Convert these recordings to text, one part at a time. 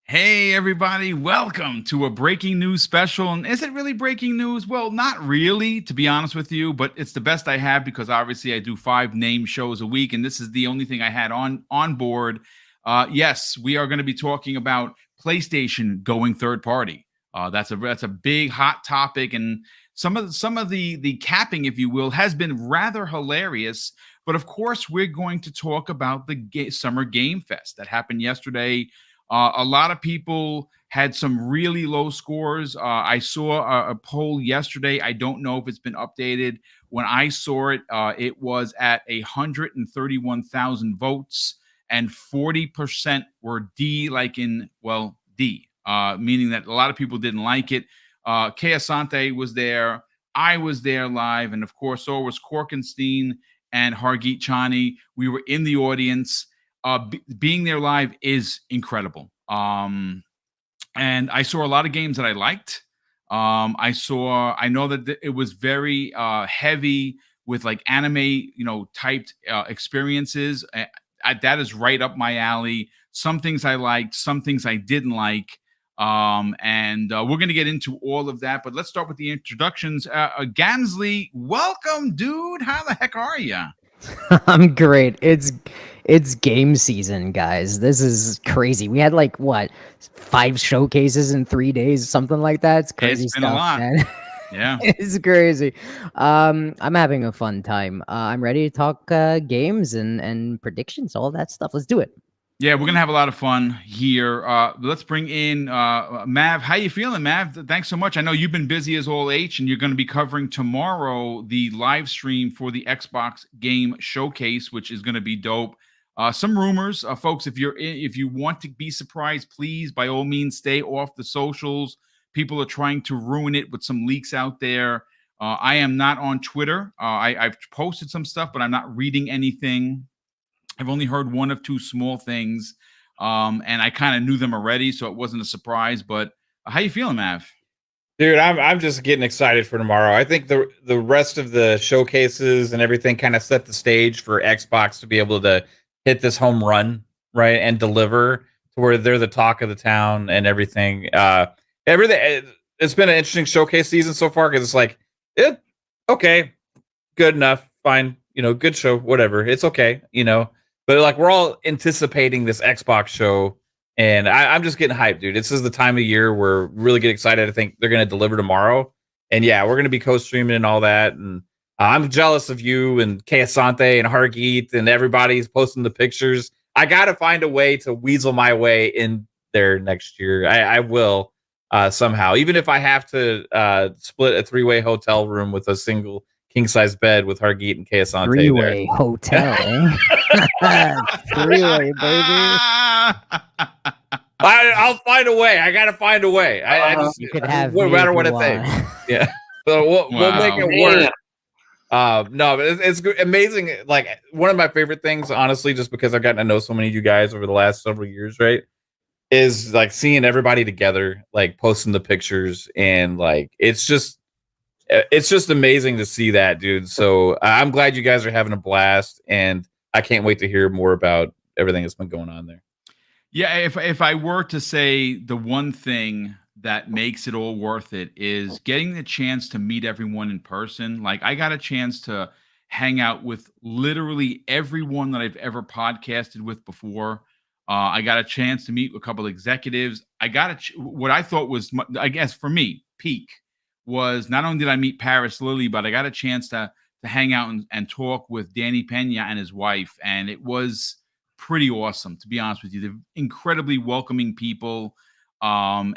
Hey, everybody, welcome to a breaking news special. And is it really breaking news? Well, not really, to be honest with you, but it's the best I have because obviously I do 5 name shows a week, and this is the only thing I had on board. Yes, we are going to be talking about PlayStation going third party. That's a big hot topic, and some of the capping, if you will, has been rather hilarious. But of course, we're going to talk about the Summer Game Fest that happened yesterday. A lot of people had some really low scores. I saw a poll yesterday. I don't know if it's been updated. When I saw it, it was at 131,000 votes, and 40% were D, like in, well, D, meaning that a lot of people didn't like it. Kay Asante was there. I was there live. And of course, so was Korkenstein and Hargeet Chani. We were in the audience. Being there live is incredible. And I saw a lot of games that I liked. I know that it was very heavy with like anime, typed experiences. That is right up my alley. Some things I liked, some things I didn't like. And we're going to get into all of that, but let's start with the introductions. Gansley, welcome, dude. How the heck are you? I'm great. It's game season, guys. This is crazy. We had like what 5 showcases in 3 days, something like that. It's crazy It's been a stuff, lot. man. Yeah. It's crazy. I'm having a fun time. I'm ready to talk games and predictions, all that stuff. Let's do it. Yeah, we're gonna have a lot of fun here. Let's bring in Mav. How you feeling, Mav? Thanks so much. I know you've been busy as all H, and you're going to be covering tomorrow the live stream for the Xbox Game Showcase, which is going to be dope. Some rumors, folks. If you want to be surprised, please by all means stay off the socials. People are trying to ruin it with some leaks out there. I am not on Twitter. I've posted some stuff, but I'm not reading anything. I've only heard one of two small things, and I kind of knew them already, so it wasn't a surprise. But how you feeling, Mav? Dude, I'm just getting excited for tomorrow. I think the rest of the showcases and everything kind of set the stage for Xbox to be able to hit this home run, right, and deliver to where they're the talk of the town and everything. It's been an interesting showcase season so far because it's like, okay, good enough, fine, good show, whatever, it's okay, But like we're all anticipating this Xbox show, and I'm just getting hyped, dude. This is the time of year where we really get excited. I think they're going to deliver tomorrow, and yeah, we're going to be co-streaming and all that. And I'm jealous of you and Kay Asante and Hargeet and everybody's posting the pictures. I got to find a way to weasel my way in there next year. I will somehow, even if I have to split a 3-way hotel room with a single king size bed with Hargeet and Kay Asante. 3-way hotel, eh? 3-way, baby. I'll find a way. I gotta find a way. I just, You could have no me matter if what you it takes. want. Yeah, so we'll make it work. No, but it's amazing. Like one of my favorite things, honestly, just because I've gotten to know so many of you guys over the last several years, right? Is like seeing everybody together, like posting the pictures, and like it's just amazing to see that, dude. So I'm glad you guys are having a blast, and I can't wait to hear more about everything that's been going on there. Yeah, if I were to say the one thing that makes it all worth it is getting the chance to meet everyone in person. Like I got a chance to hang out with literally everyone that I've ever podcasted with before. I got a chance to meet a couple of executives. I got what I thought was, I guess for me, peak was not only did I meet Paris Lily, but I got a chance to hang out and talk with Danny Pena and his wife, and it was pretty awesome, to be honest with you. They're incredibly welcoming people. I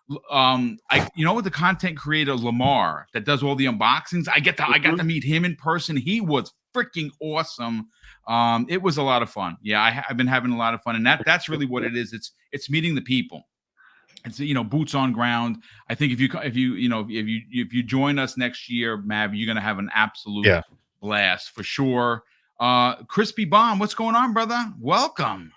with the content creator Lamar that does all the unboxings, I got to meet him in person. He was freaking awesome. It was a lot of fun. Yeah, I've been having a lot of fun, and that's really what it is. It's meeting the people. It's boots on ground. I think if you join us next year, Mav, you're gonna have an absolute blast for sure. Crispy Bomb, what's going on, brother? Welcome.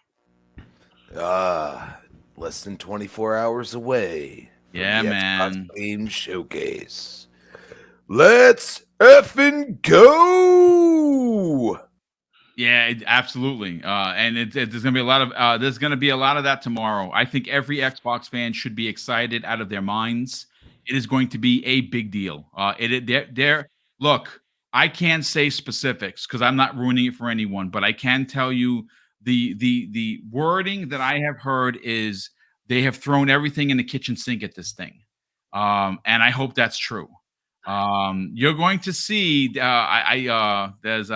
Less than 24 hours away from Yeah, the man. Xbox Game Showcase. Let's effing go! Yeah, absolutely. And there's gonna be a lot of that tomorrow. I think every Xbox fan should be excited out of their minds. It is going to be a big deal. They're look. I can't say specifics because I'm not ruining it for anyone, but I can tell you the wording that I have heard is they have thrown everything in the kitchen sink at this thing, and I hope that's true. You're going to see. There's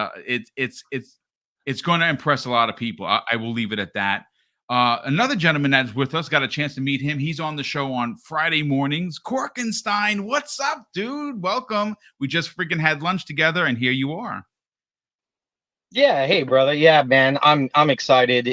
it's going to impress a lot of people. I will leave it at that. Another gentleman that's with us, got a chance to meet him. He's on the show on Friday mornings. Corkenstein, what's up, dude? Welcome. We just freaking had lunch together, and here you are. Yeah, hey brother. Yeah, man. I'm excited.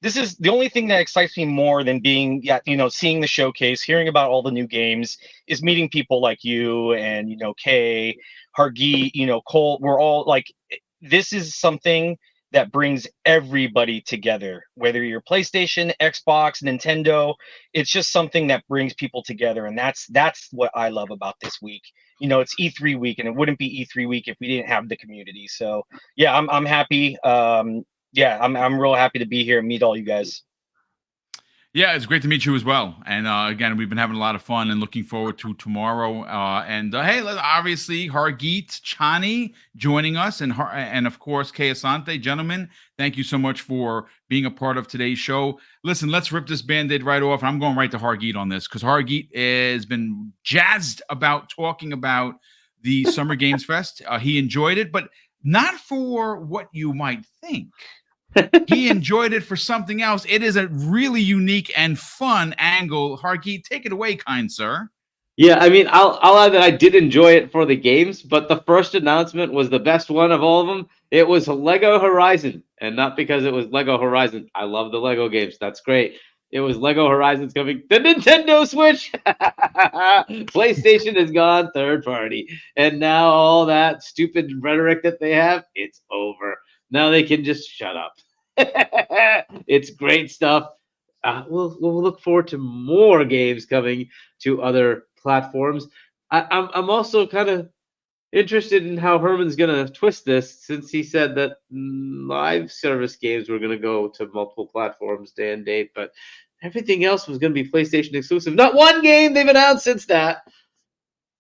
This is the only thing that excites me more than being, yeah, seeing the showcase, hearing about all the new games, is meeting people like you and Kay, Hargeet, Cole. We're all like, this is something that brings everybody together, whether you're PlayStation, Xbox, Nintendo. It's just something that brings people together, and that's what I love about this week. It's E3 week, and it wouldn't be E3 week if we didn't have the community. So yeah, I'm happy. Yeah, I'm real happy to be here and meet all you guys. Yeah, it's great to meet you as well. And again, we've been having a lot of fun and looking forward to tomorrow. Hey, obviously Hargeet, Chani joining us, and of course Kay Asante. Gentlemen, thank you so much for being a part of today's show. Listen, let's rip this Band-Aid right off. I'm going right to Hargeet on this because Hargeet has been jazzed about talking about the Summer Games Fest. He enjoyed it, but not for what you might think. He enjoyed it for something else. It is a really unique and fun angle. Hargeet, take it away, kind sir. Yeah, I mean, I'll add that I did enjoy it for the games, but the first announcement was the best one of all of them. It was Lego Horizon, and not because it was Lego Horizon. I love the Lego games. That's great. It was Lego Horizon's coming to Nintendo Switch. PlayStation is gone, third party. And now all that stupid rhetoric that they have, it's over. Now they can just shut up. It's great stuff. We'll look forward to more games coming to other platforms. I'm also kind of interested in how Herman's gonna twist this, since he said that live service games were gonna go to multiple platforms day and date, but everything else was gonna be PlayStation exclusive. Not one game they've announced since that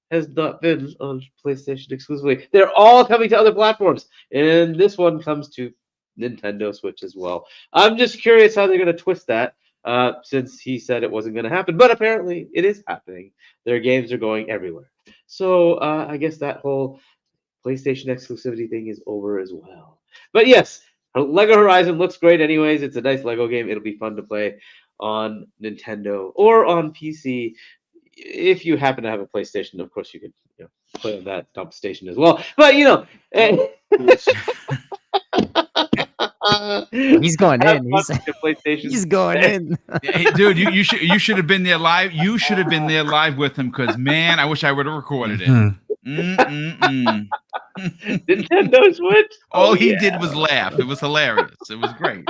has not been on PlayStation exclusively. They're all coming to other platforms, and this one comes to Nintendo Switch as well. I'm just curious how they're going to twist that, since he said it wasn't going to happen, but apparently it is happening. Their games are going everywhere. So I guess that whole PlayStation exclusivity thing is over as well. But yes, Lego Horizon looks great anyways. It's a nice Lego game. It'll be fun to play on Nintendo or on PC. If you happen to have a PlayStation, of course you could play on that dump station as well. But He's going in. He's going in. Hey, dude, you should have been there live. You should have been there live with him, because man, I wish I would have recorded it. Nintendo Switch. All he did was laugh. It was hilarious. It was great.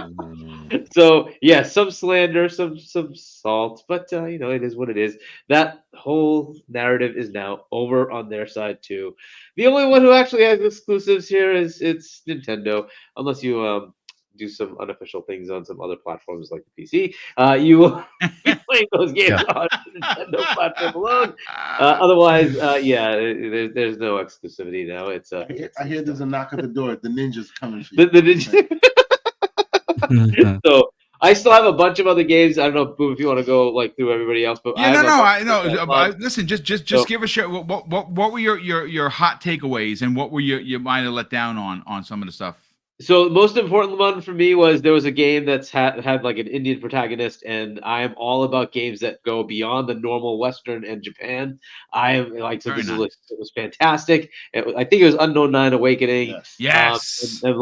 So yeah, some slander, some salt, but it is what it is. That whole narrative is now over on their side too. The only one who actually has exclusives here it's Nintendo, unless you do some unofficial things on some other platforms like the PC. You will be playing those games on the Nintendo platform alone. Otherwise, there's no exclusivity now. It's I hear there's a knock at the door. The ninja's coming for you. The ninja. So I still have a bunch of other games. I don't know, Boom, if you want to go through everybody else, but I know. Listen, just give us your what were your hot takeaways, and what were you might have let down on some of the stuff. So the most important one for me was there was a game that's had like an Indian protagonist, and I am all about games that go beyond the normal Western and Japan. I am it was fantastic. I think it was Unknown 9 Awakening. Yes. And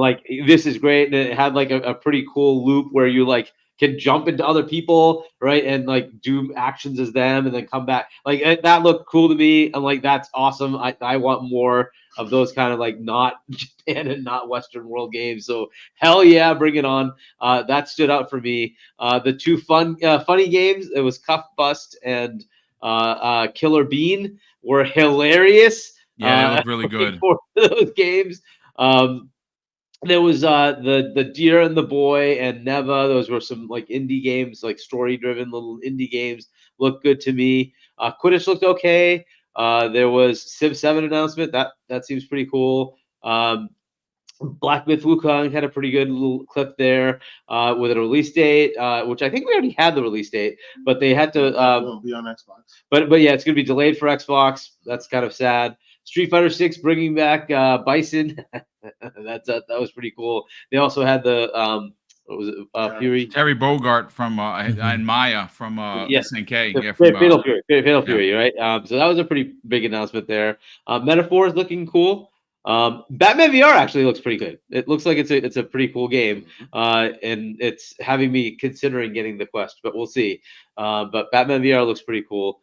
this is great. And it had a pretty cool loop where you can jump into other people, right, and do actions as them, and then come back. That looked cool to me. I'm that's awesome. I want more of those kind of not Japan and not Western world games. So hell yeah, bring it on. That stood out for me. The two funny games, it was Cuff Bust and Killer Bean, were hilarious. Yeah, they look really good. For those games. There was the Deer and the Boy and Neva. Those were some like indie games, like story-driven little indie games. Looked good to me. Quidditch looked okay. There was Civ 7 announcement. That seems pretty cool. Black Myth Wukong had a pretty good little clip there with a release date, which I think we already had the release date, but they had to. Won't be on Xbox. But yeah, it's going to be delayed for Xbox. That's kind of sad. Street Fighter 6 bringing back Bison. That was pretty cool. They also had the what was it? Fury. Terry Bogart from and Maya from Yes. SNK. The Yeah, from, Fatal Fury. Fatal Fury, right? So that was a pretty big announcement there. Metaphor is looking cool. Batman VR actually looks pretty good. It looks like it's a pretty cool game, and it's having me considering getting the Quest, but we'll see. But Batman VR looks pretty cool.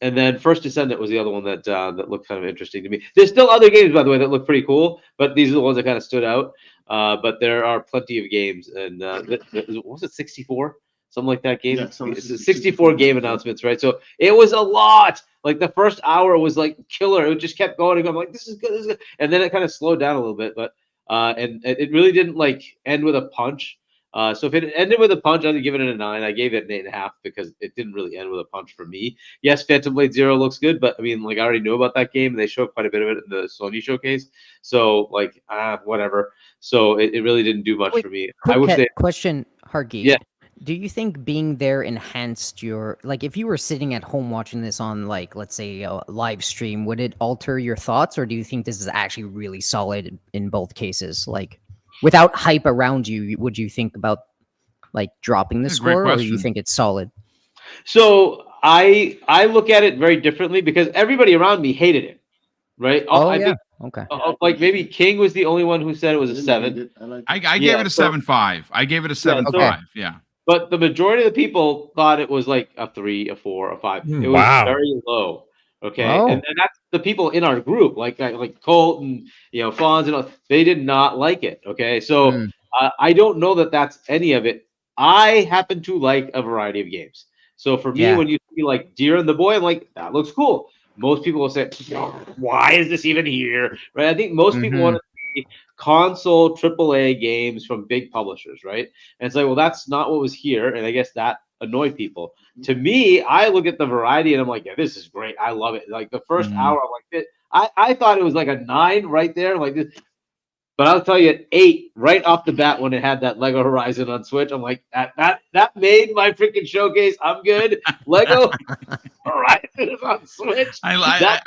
And then First Descendant was the other one that looked kind of interesting to me. There's still other games, by the way, that look pretty cool, but these are the ones that kind of stood out. But there are plenty of games, and was it 64? Something like that game. Yeah, it's a 64 game announcements, right? So it was a lot. Like the first hour was like killer. It just kept going and going. Like this is good, this is good. And then it kind of slowed down a little bit, but and it really didn't like end with a punch. So if it ended with a punch, I'd give it a 9. I gave it an 8.5 because it didn't really end with a punch for me. Yes, Phantom Blade Zero looks good, but I mean, like I already knew about that game, and they showed quite a bit of it in the Sony showcase. So like, whatever. So it really didn't do much for me. I wish they question, Hargeet. Yeah. Do you think being there enhanced your, like, if you were sitting at home watching this on, like, let's say a live stream, would it alter your thoughts, or do you think this is actually really solid in both cases? Like, without hype around you, would you think about like dropping the That's a great score, or do you question. think it's solid? So I look at it very differently because everybody around me hated it, right? Oh, I yeah. think Okay. like maybe King was the only one who said it was a I 7. didn't mind it. I Yeah, gave it a so- 7.5. I gave it a 7.5. Yeah. But the majority of the people thought it was like a 3, a 4, a 5. It was Wow. very low. Okay, Oh. and that's the people in our group, like Colt and Fonz and all. They did not like it. Okay, so Hmm. I don't know that that's any of it. I happen to like a variety of games. So for me, Yeah. when you see like Deer and the Boy, I'm like, that looks cool. Most people will say, why is this even here? Right? I think most people Mhm. want to see console AAA games from big publishers, right? And it's like, well, that's not what was here, and I guess that annoyed people. To me, I look at the variety and I'm like, yeah, this is great. I love it. Like the first hour, I'm like, I thought it was like a 9 right there, like this. But I'll tell you, 8 right off the bat when it had that Lego Horizon on Switch. I'm like, that made my freaking showcase. I'm good. Lego Horizon is on Switch. I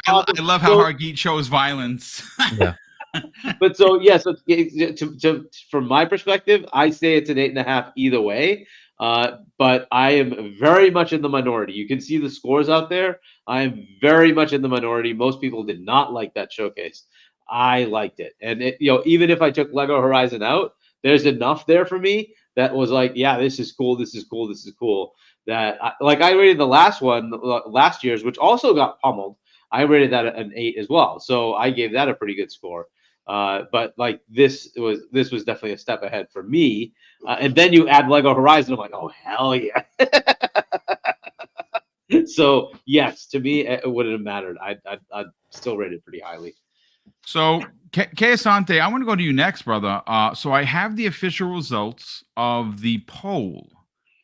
Awesome. love how Hargeet shows violence. But so yeah, so from my perspective, I say it's an 8.5 either way. But I am very much in the minority. You can see the scores out there. I am very much in the minority. Most people did not like that showcase. I liked it, and even if I took Lego Horizon out, there's enough there for me that was like, yeah, this is cool, this is cool, this is cool. That I rated the last one, last year's, which also got pummeled. I rated that an 8 as well, so I gave that a pretty good score. But like this was definitely a step ahead for me. And then you add Lego Horizon, I'm like, oh hell yeah. So yes, to me it wouldn't have mattered. I'd still rate it pretty highly. So, Asante, I want to go to you next, brother. So I have the official results of the poll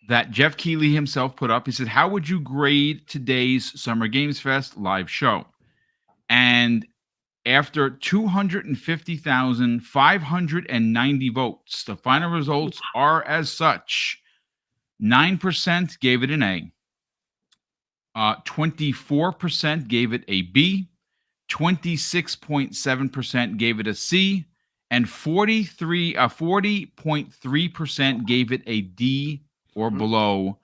that Jeff Keighley himself put up. He said, how would you grade today's Summer Games Fest live show? And after 250,590 votes, the final results are as such. 9% gave it an A. 24% gave it a B. 26.7% gave it a C, and 40.3% gave it a D or below.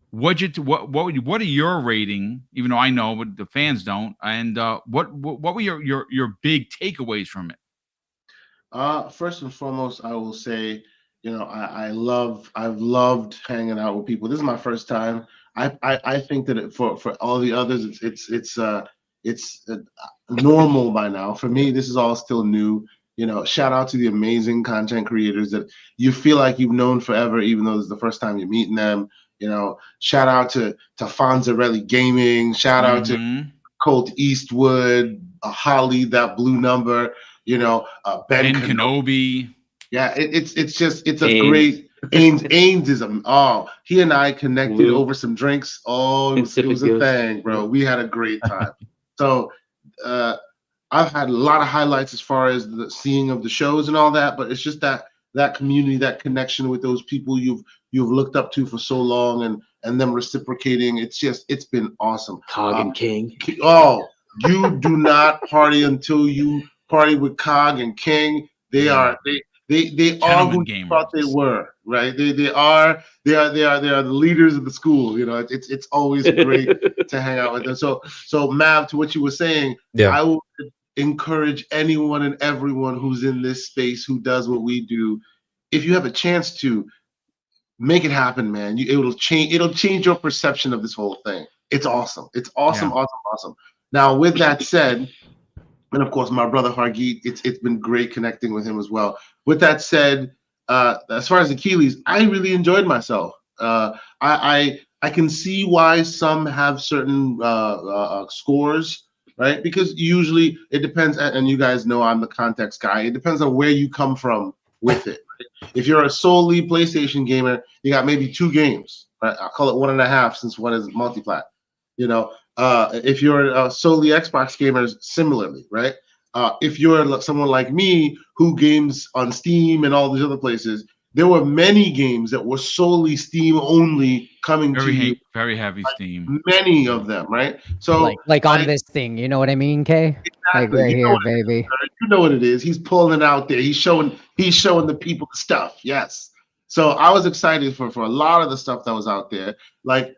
What are your rating? Even though I know, but the fans don't. And what were your big takeaways from it? First and foremost, I will say, I've loved hanging out with people. This is my first time. I think that for all the others, it's normal by now. For me, this is all still new. Shout out to the amazing content creators that you feel like you've known forever, even though this is the first time you're meeting them. Shout out to Fonzarelli Gaming. Shout out to Colt Eastwood, Holly, that blue number. Ben Ben Kenobi. Yeah, it's a Ains. great Ains is he and I connected Luke. over some drinks. Oh, it was a Pacific thing, bro. We had a great time. So I've had a lot of highlights as far as the seeing of the shows and all that, but it's just that community, that connection with those people you've looked up to for so long, and them reciprocating. It's been awesome. Cog and King. Oh, you do not party until you party with Cog and King. They are they are who you thought they were, right? They are the leaders of the school. It's always great to hang out with them. So Mav, to what you were saying, I will encourage anyone and everyone who's in this space who does what we do. If you have a chance to make it happen, man, it'll change your perception of this whole thing. It's awesome. It's awesome, awesome. Now, with that said, and of course, my brother Hargeet, it's been great connecting with him as well. With that said, as far as Achilles, I really enjoyed myself. I can see why some have certain scores, right? Because usually it depends, and you guys know I'm the context guy. It depends on where you come from with it. Right? If you're a solely PlayStation gamer, you got maybe 2 games. Right? I'll call it 1.5 since one is multi-plat. If you're solely Xbox gamers, similarly, right? If you're someone like me who games on Steam and all these other places, there were many games that were solely Steam only coming to you. Very heavy Steam. Many of them, right? So like on this thing, you know what I mean, Kay? Like right here, baby. You know what it is. He's pulling it out there. He's showing the people the stuff. Yes. So I was excited for a lot of the stuff that was out there. Like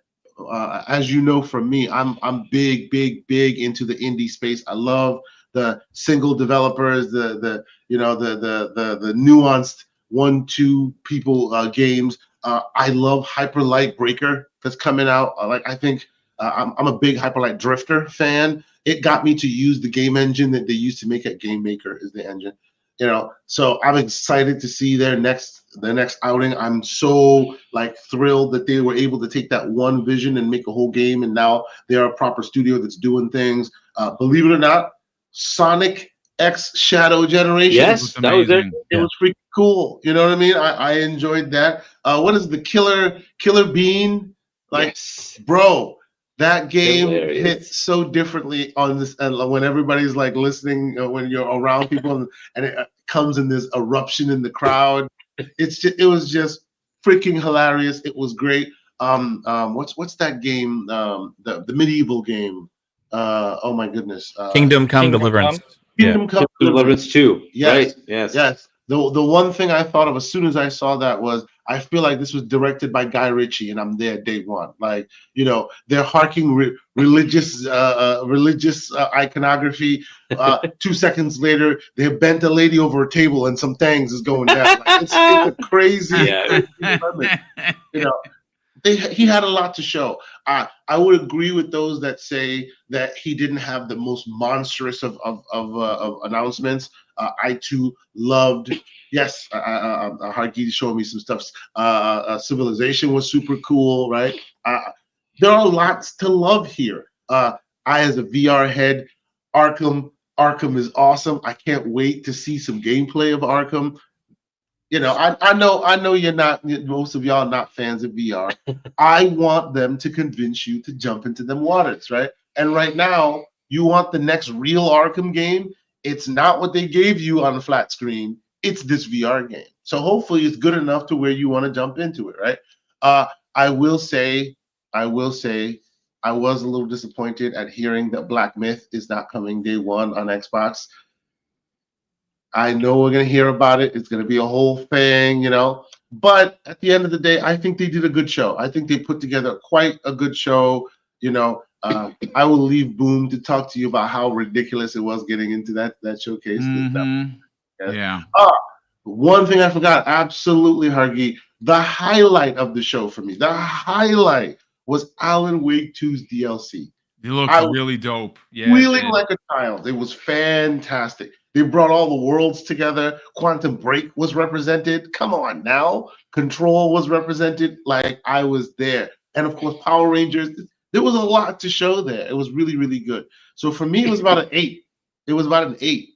as you know from me, I'm big into the indie space. I love the single developers, the nuanced 1-2 people games. I love Hyper Light Breaker that's coming out. I think I'm a big Hyper Light Drifter fan. It got me to use the game engine that they used to make at Game Maker is the engine. So I'm excited to see their next outing. I'm so thrilled that they were able to take that one vision and make a whole game, and now they're a proper studio that's doing things. Believe it or not, Sonic X Shadow Generation. Yes, that was it. It was freaking cool. You know what I mean? I enjoyed that. What is the Killer Bean? Yes. Bro, that game Hilarious. hits so differently on this, and when everybody's listening, when you're around people, and it comes in this eruption in the crowd. It was just freaking hilarious. It was great. What's that game? The medieval game. Oh my goodness. Kingdom Come Deliverance. Kingdom Come Deliverance 2. Yes. Right? Yes. The one thing I thought of as soon as I saw that was, I feel like this was directed by Guy Ritchie, and I'm there day one. They're harking religious iconography. 2 seconds later, they bent a lady over a table, and some things is going down. It's a crazy. He had a lot to show. I would agree with those that say that he didn't have the most monstrous of announcements. I too loved. Yes, Hargeet showed me some stuff. Civilization was super cool, right? There are lots to love here. I, as a VR head, Arkham is awesome. I can't wait to see some gameplay of Arkham. I know you're not. Most of y'all are not fans of VR. I want them to convince you to jump into them waters, right? And right now, you want the next real Arkham game. It's not what they gave you on the flat screen. It's this VR game. So hopefully it's good enough to where you want to jump into it, right? I will say, I was a little disappointed at hearing that Black Myth is not coming day one on Xbox. I know we're going to hear about it. It's going to be a whole thing, But at the end of the day, I think they did a good show. I think they put together quite a good show. I will leave Boom to talk to you about how ridiculous it was getting into that showcase. Yeah. One thing I forgot, absolutely, Hargeet. The highlight of the show for me, the highlight was Alan Wake 2's DLC. It looked really dope. Yeah. Wheeling like a child. It was fantastic. They brought all the worlds together. Quantum Break was represented. Come on now. Control was represented. I was there. And of course, Power Rangers. There was a lot to show there. It was really, really good. So for me, it was about an 8. It was about an 8.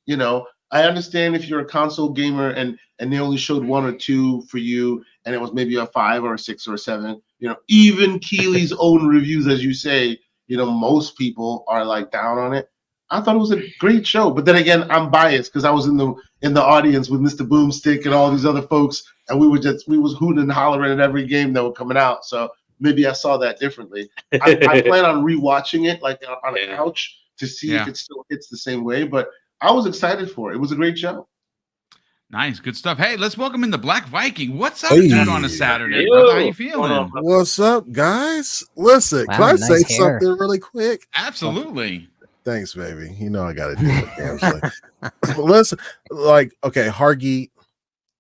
I understand if you're a console gamer and they only showed 1 or 2 for you, and it was maybe a 5 or a 6 or a 7. Even Keely's own reviews, as you say, most people are like down on it. I thought it was a great show, but then again, I'm biased because I was in the audience with Mr. Boomstick and all these other folks, and we was hooting and hollering at every game that were coming out. So maybe I saw that differently. I plan on rewatching it like on a couch to see if it still hits the same way. But I was excited for it. It was a great show. Nice, good stuff. Hey, let's welcome in the Black Viking. What's up, dude, on a Saturday, brother? How you feeling? What's up, guys? Listen, can I say something really quick? Absolutely. Thanks, baby. I got to do it. Damn. Listen, okay, Hargeet,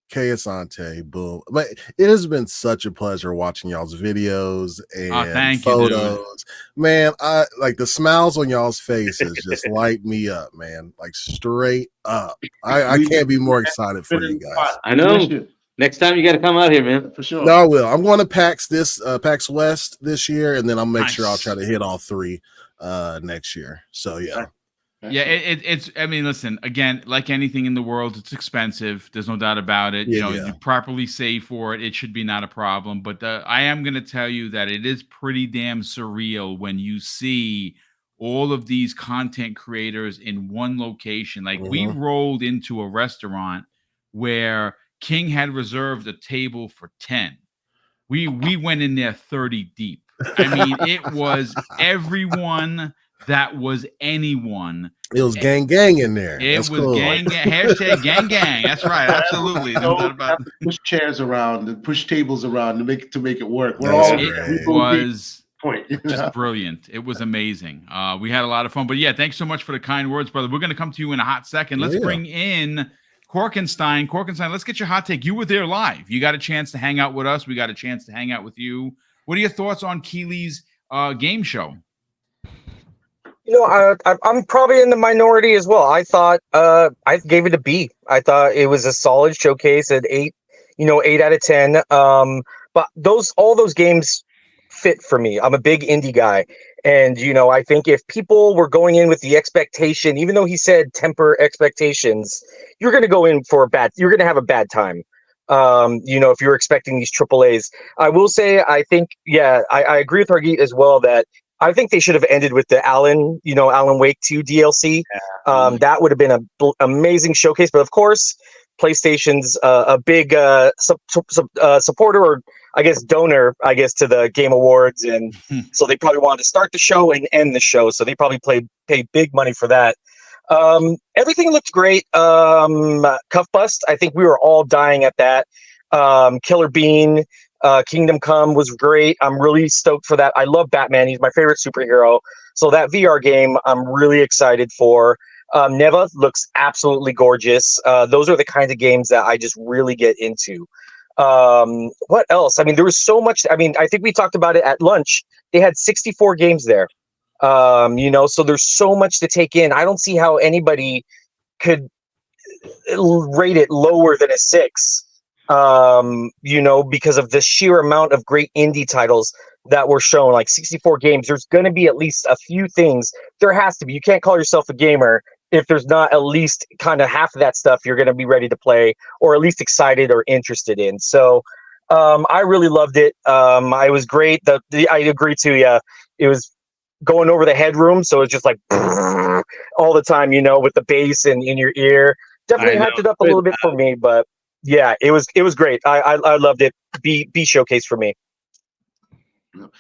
K Asante, boom. But it has been such a pleasure watching y'all's videos and photos. Man, I like the smiles on y'all's faces just light me up, man. Like straight up. I can't be more excited for you guys. I know. Next time you got to come out here, man. For sure. No, I will. I'm going to PAX West this year, and then I'll make sure I'll try to hit all 3 next year. So yeah. Yeah, it's. I mean, listen. Again, like anything in the world, it's expensive. There's no doubt about it. You properly save for it. It should be not a problem. But I am going to tell you that it is pretty damn surreal when you see all of these content creators in one location. Like we rolled into a restaurant where King had reserved a table for 10. We went in there 30 deep. I mean, it was everyone that was anyone. It was gang in there. It was cool. Gang. Hashtag gang. That's right. Absolutely. Push chairs around and push tables around to make it work. It was just brilliant. It was amazing. We had a lot of fun. But yeah, thanks so much for the kind words, brother. We're going to come to you in a hot second. Let's bring in Korkenstein. Korkenstein, let's get your hot take. You were there live. You got a chance to hang out with us. We got a chance to hang out with you. What are your thoughts on Keely's game show? I'm probably in the minority as well. I thought I gave it a B. I thought it was a solid showcase at 8, 8 out of 10. But all those games fit for me. I'm a big indie guy. And, I think if people were going in with the expectation, even though he said temper expectations, you're going to go in for you're going to have a bad time. If you're expecting these AAAs. I will say, I think, I agree with Hargeet as well that I think they should have ended with the Alan Wake 2 DLC. That would have been an amazing showcase. But of course, PlayStation's a big supporter, or I guess donor, to the Game Awards, and so they probably wanted to start the show and end the show. So they probably paid big money for that. Everything looked great. Cuff Bust, I think we were all dying at that. Killer Bean. Kingdom Come was great. I'm really stoked for that. I love Batman. He's my favorite superhero. So that VR game, I'm really excited for. Neva looks absolutely gorgeous. Those are the kinds of games that I just really get into. What else? I mean, there was so much. I mean, I think we talked about it at lunch. They had 64 games there. So there's so much to take in. I don't see how anybody could rate it lower than a 6. Because of the sheer amount of great indie titles that were shown, like 64 games. There's going to be at least a few things. There has to be. You can't call yourself a gamer if there's not at least kind of half of that stuff you're going to be ready to play, or at least excited or interested in. So I really loved it. I was great. I agree too. Yeah, it was going over the headroom, so it's just like all the time, with the bass and in your ear. Definitely hyped it up a little bit for me, but yeah, it was great. I loved it. B showcase for me.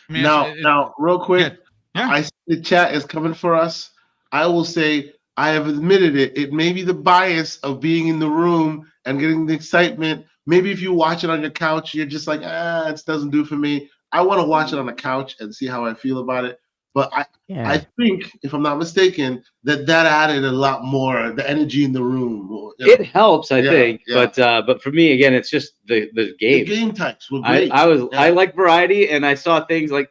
Now, real quick, I see the chat is coming for us. I will say I have admitted it. It may be the bias of being in the room and getting the excitement. Maybe if you watch it on your couch, you're just like, it doesn't do for me. I want to watch it on the couch and see how I feel about it. But I think, if I'm not mistaken, that added a lot more, the energy in the room. It helps, I think. Yeah. But for me, again, it's just the game. The game types were great. I like variety, and I saw things like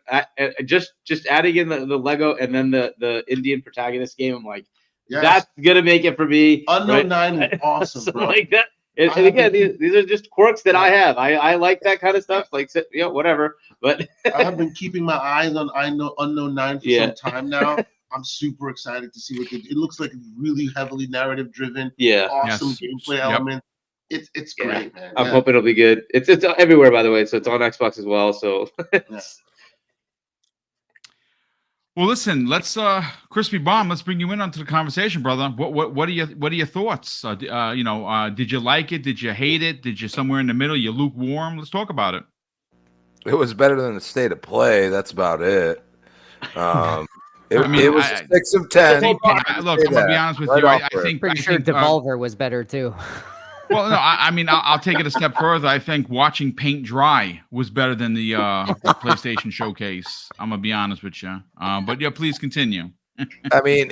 just adding in the Lego and then the Indian protagonist game. I'm like, that's gonna make it for me. Unknown 9 was awesome, so bro. Like that. And again, these are just quirks that I have. I like that kind of stuff. Like, whatever. But I have been keeping my eyes on Unknown 9 for some time now. I'm super excited to see what it looks like. Really heavily narrative driven. Yeah. Awesome Yes. gameplay Yep. element. It's Yeah. great, man. I'm Yeah. hoping it'll be good. It's everywhere, by the way, so it's on Xbox as well. So Well, listen, let's Crispy Bomb, let's bring you in onto the conversation, brother. What are your thoughts? Did you like it? Did you hate it? Did you somewhere in the middle? You lukewarm? Let's talk about it. It was better than the state of play. That's about it. It was a 6 of 10. Look, I'm gonna be honest with you. I think Pretty sure think, Devolver was better too. well, no, I mean, I'll take it a step further. I think watching paint dry was better than the PlayStation Showcase. I'm gonna be honest with you. But yeah, please continue. I mean,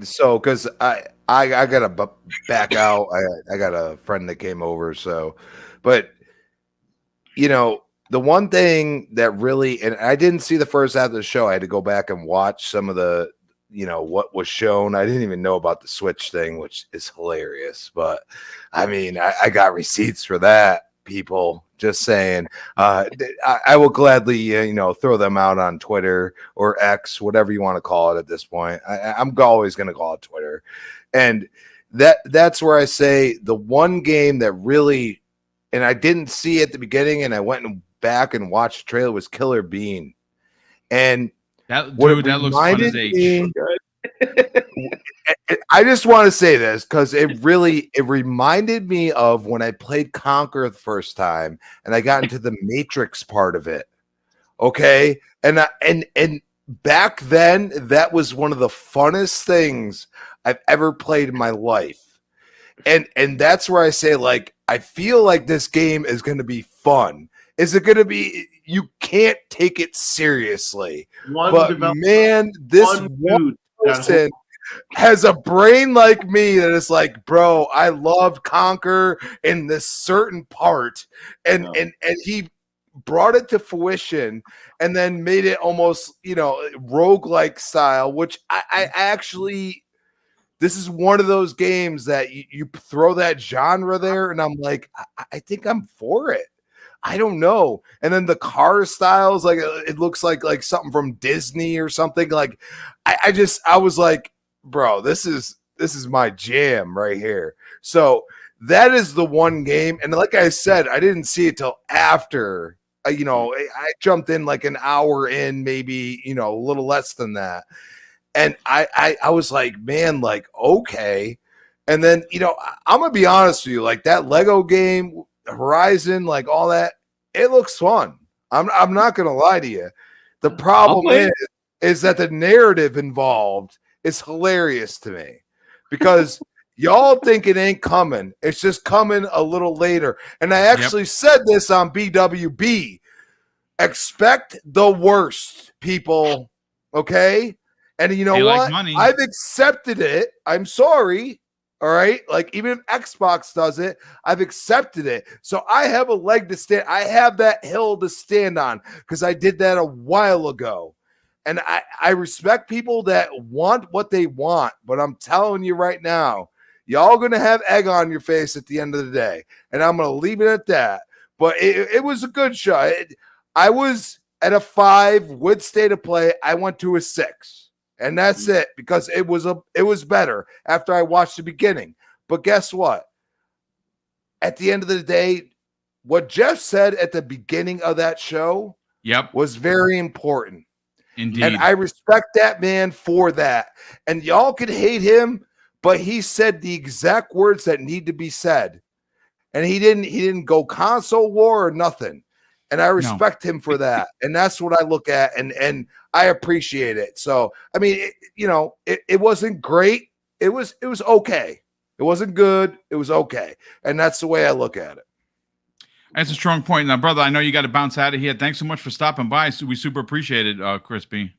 so because I gotta back out. I got a friend that came over, so, but the one thing that really, and I didn't see the first half of the show. I had to go back and watch some of the, what was shown. I didn't even know about the Switch thing, which is hilarious. But I mean, I got receipts for that. People, just saying. I will gladly, throw them out on Twitter or X, whatever you want to call it at this point. I'm always going to call it Twitter, and that's where I say the one game that really, and I didn't see at the beginning, and I went back and watched the trailer, was Killer Bean, and that looks fun as H. I just want to say this because it reminded me of when I played Conquer the first time and I got into the Matrix part of it. Okay. And back then that was one of the funnest things I've ever played in my life. And that's where I say, like, I feel like this game is going to be fun. Is it going to be, you can't take it seriously, but man, this one person has a brain like me that is like, bro, I loved Conquer in this certain part, and he brought it to fruition and then made it almost, roguelike style, which I actually, this is one of those games that you throw that genre there and I'm like, I think I'm for it. I don't know. And then the car styles, like it looks like something from Disney or something. Like I was like, bro, this is my jam right here. So that is the one game. And like I said, I didn't see it till after, I jumped in like an hour in, maybe, a little less than that. And I was like, man, like, okay. And then, I'm going to be honest with you, like that Lego game, Horizon, like all that, it looks fun. I'm not going to lie to you. The problem is that the narrative involved is hilarious to me because y'all think it ain't coming. It's just coming a little later. And I actually said this on BWB. Expect the worst, people. Okay? And you know what? Like I've accepted it. I'm sorry. All right. Like, even if Xbox does it, I've accepted it. So I have a leg to stand. I have that hill to stand on because I did that a while ago. And I respect people that want what they want. But I'm telling you right now, y'all going to have egg on your face at the end of the day. And I'm going to leave it at that. But it was a good show. I was at a 5 with state of play. I went to a 6. And that's it, because it was better after I watched the beginning. But guess what? At the end of the day, what Jeff said at the beginning of that show was very important. Indeed. And I respect that man for that. And y'all can hate him, but he said the exact words that need to be said. And he didn't go console war or nothing. And I respect him for that. And that's what I look at. And I appreciate it. So, I mean, it wasn't great. It was okay. It wasn't good. It was okay. And that's the way I look at it. That's a strong point. Now, brother, I know you got to bounce out of here. Thanks so much for stopping by. We super appreciate it, Crispy.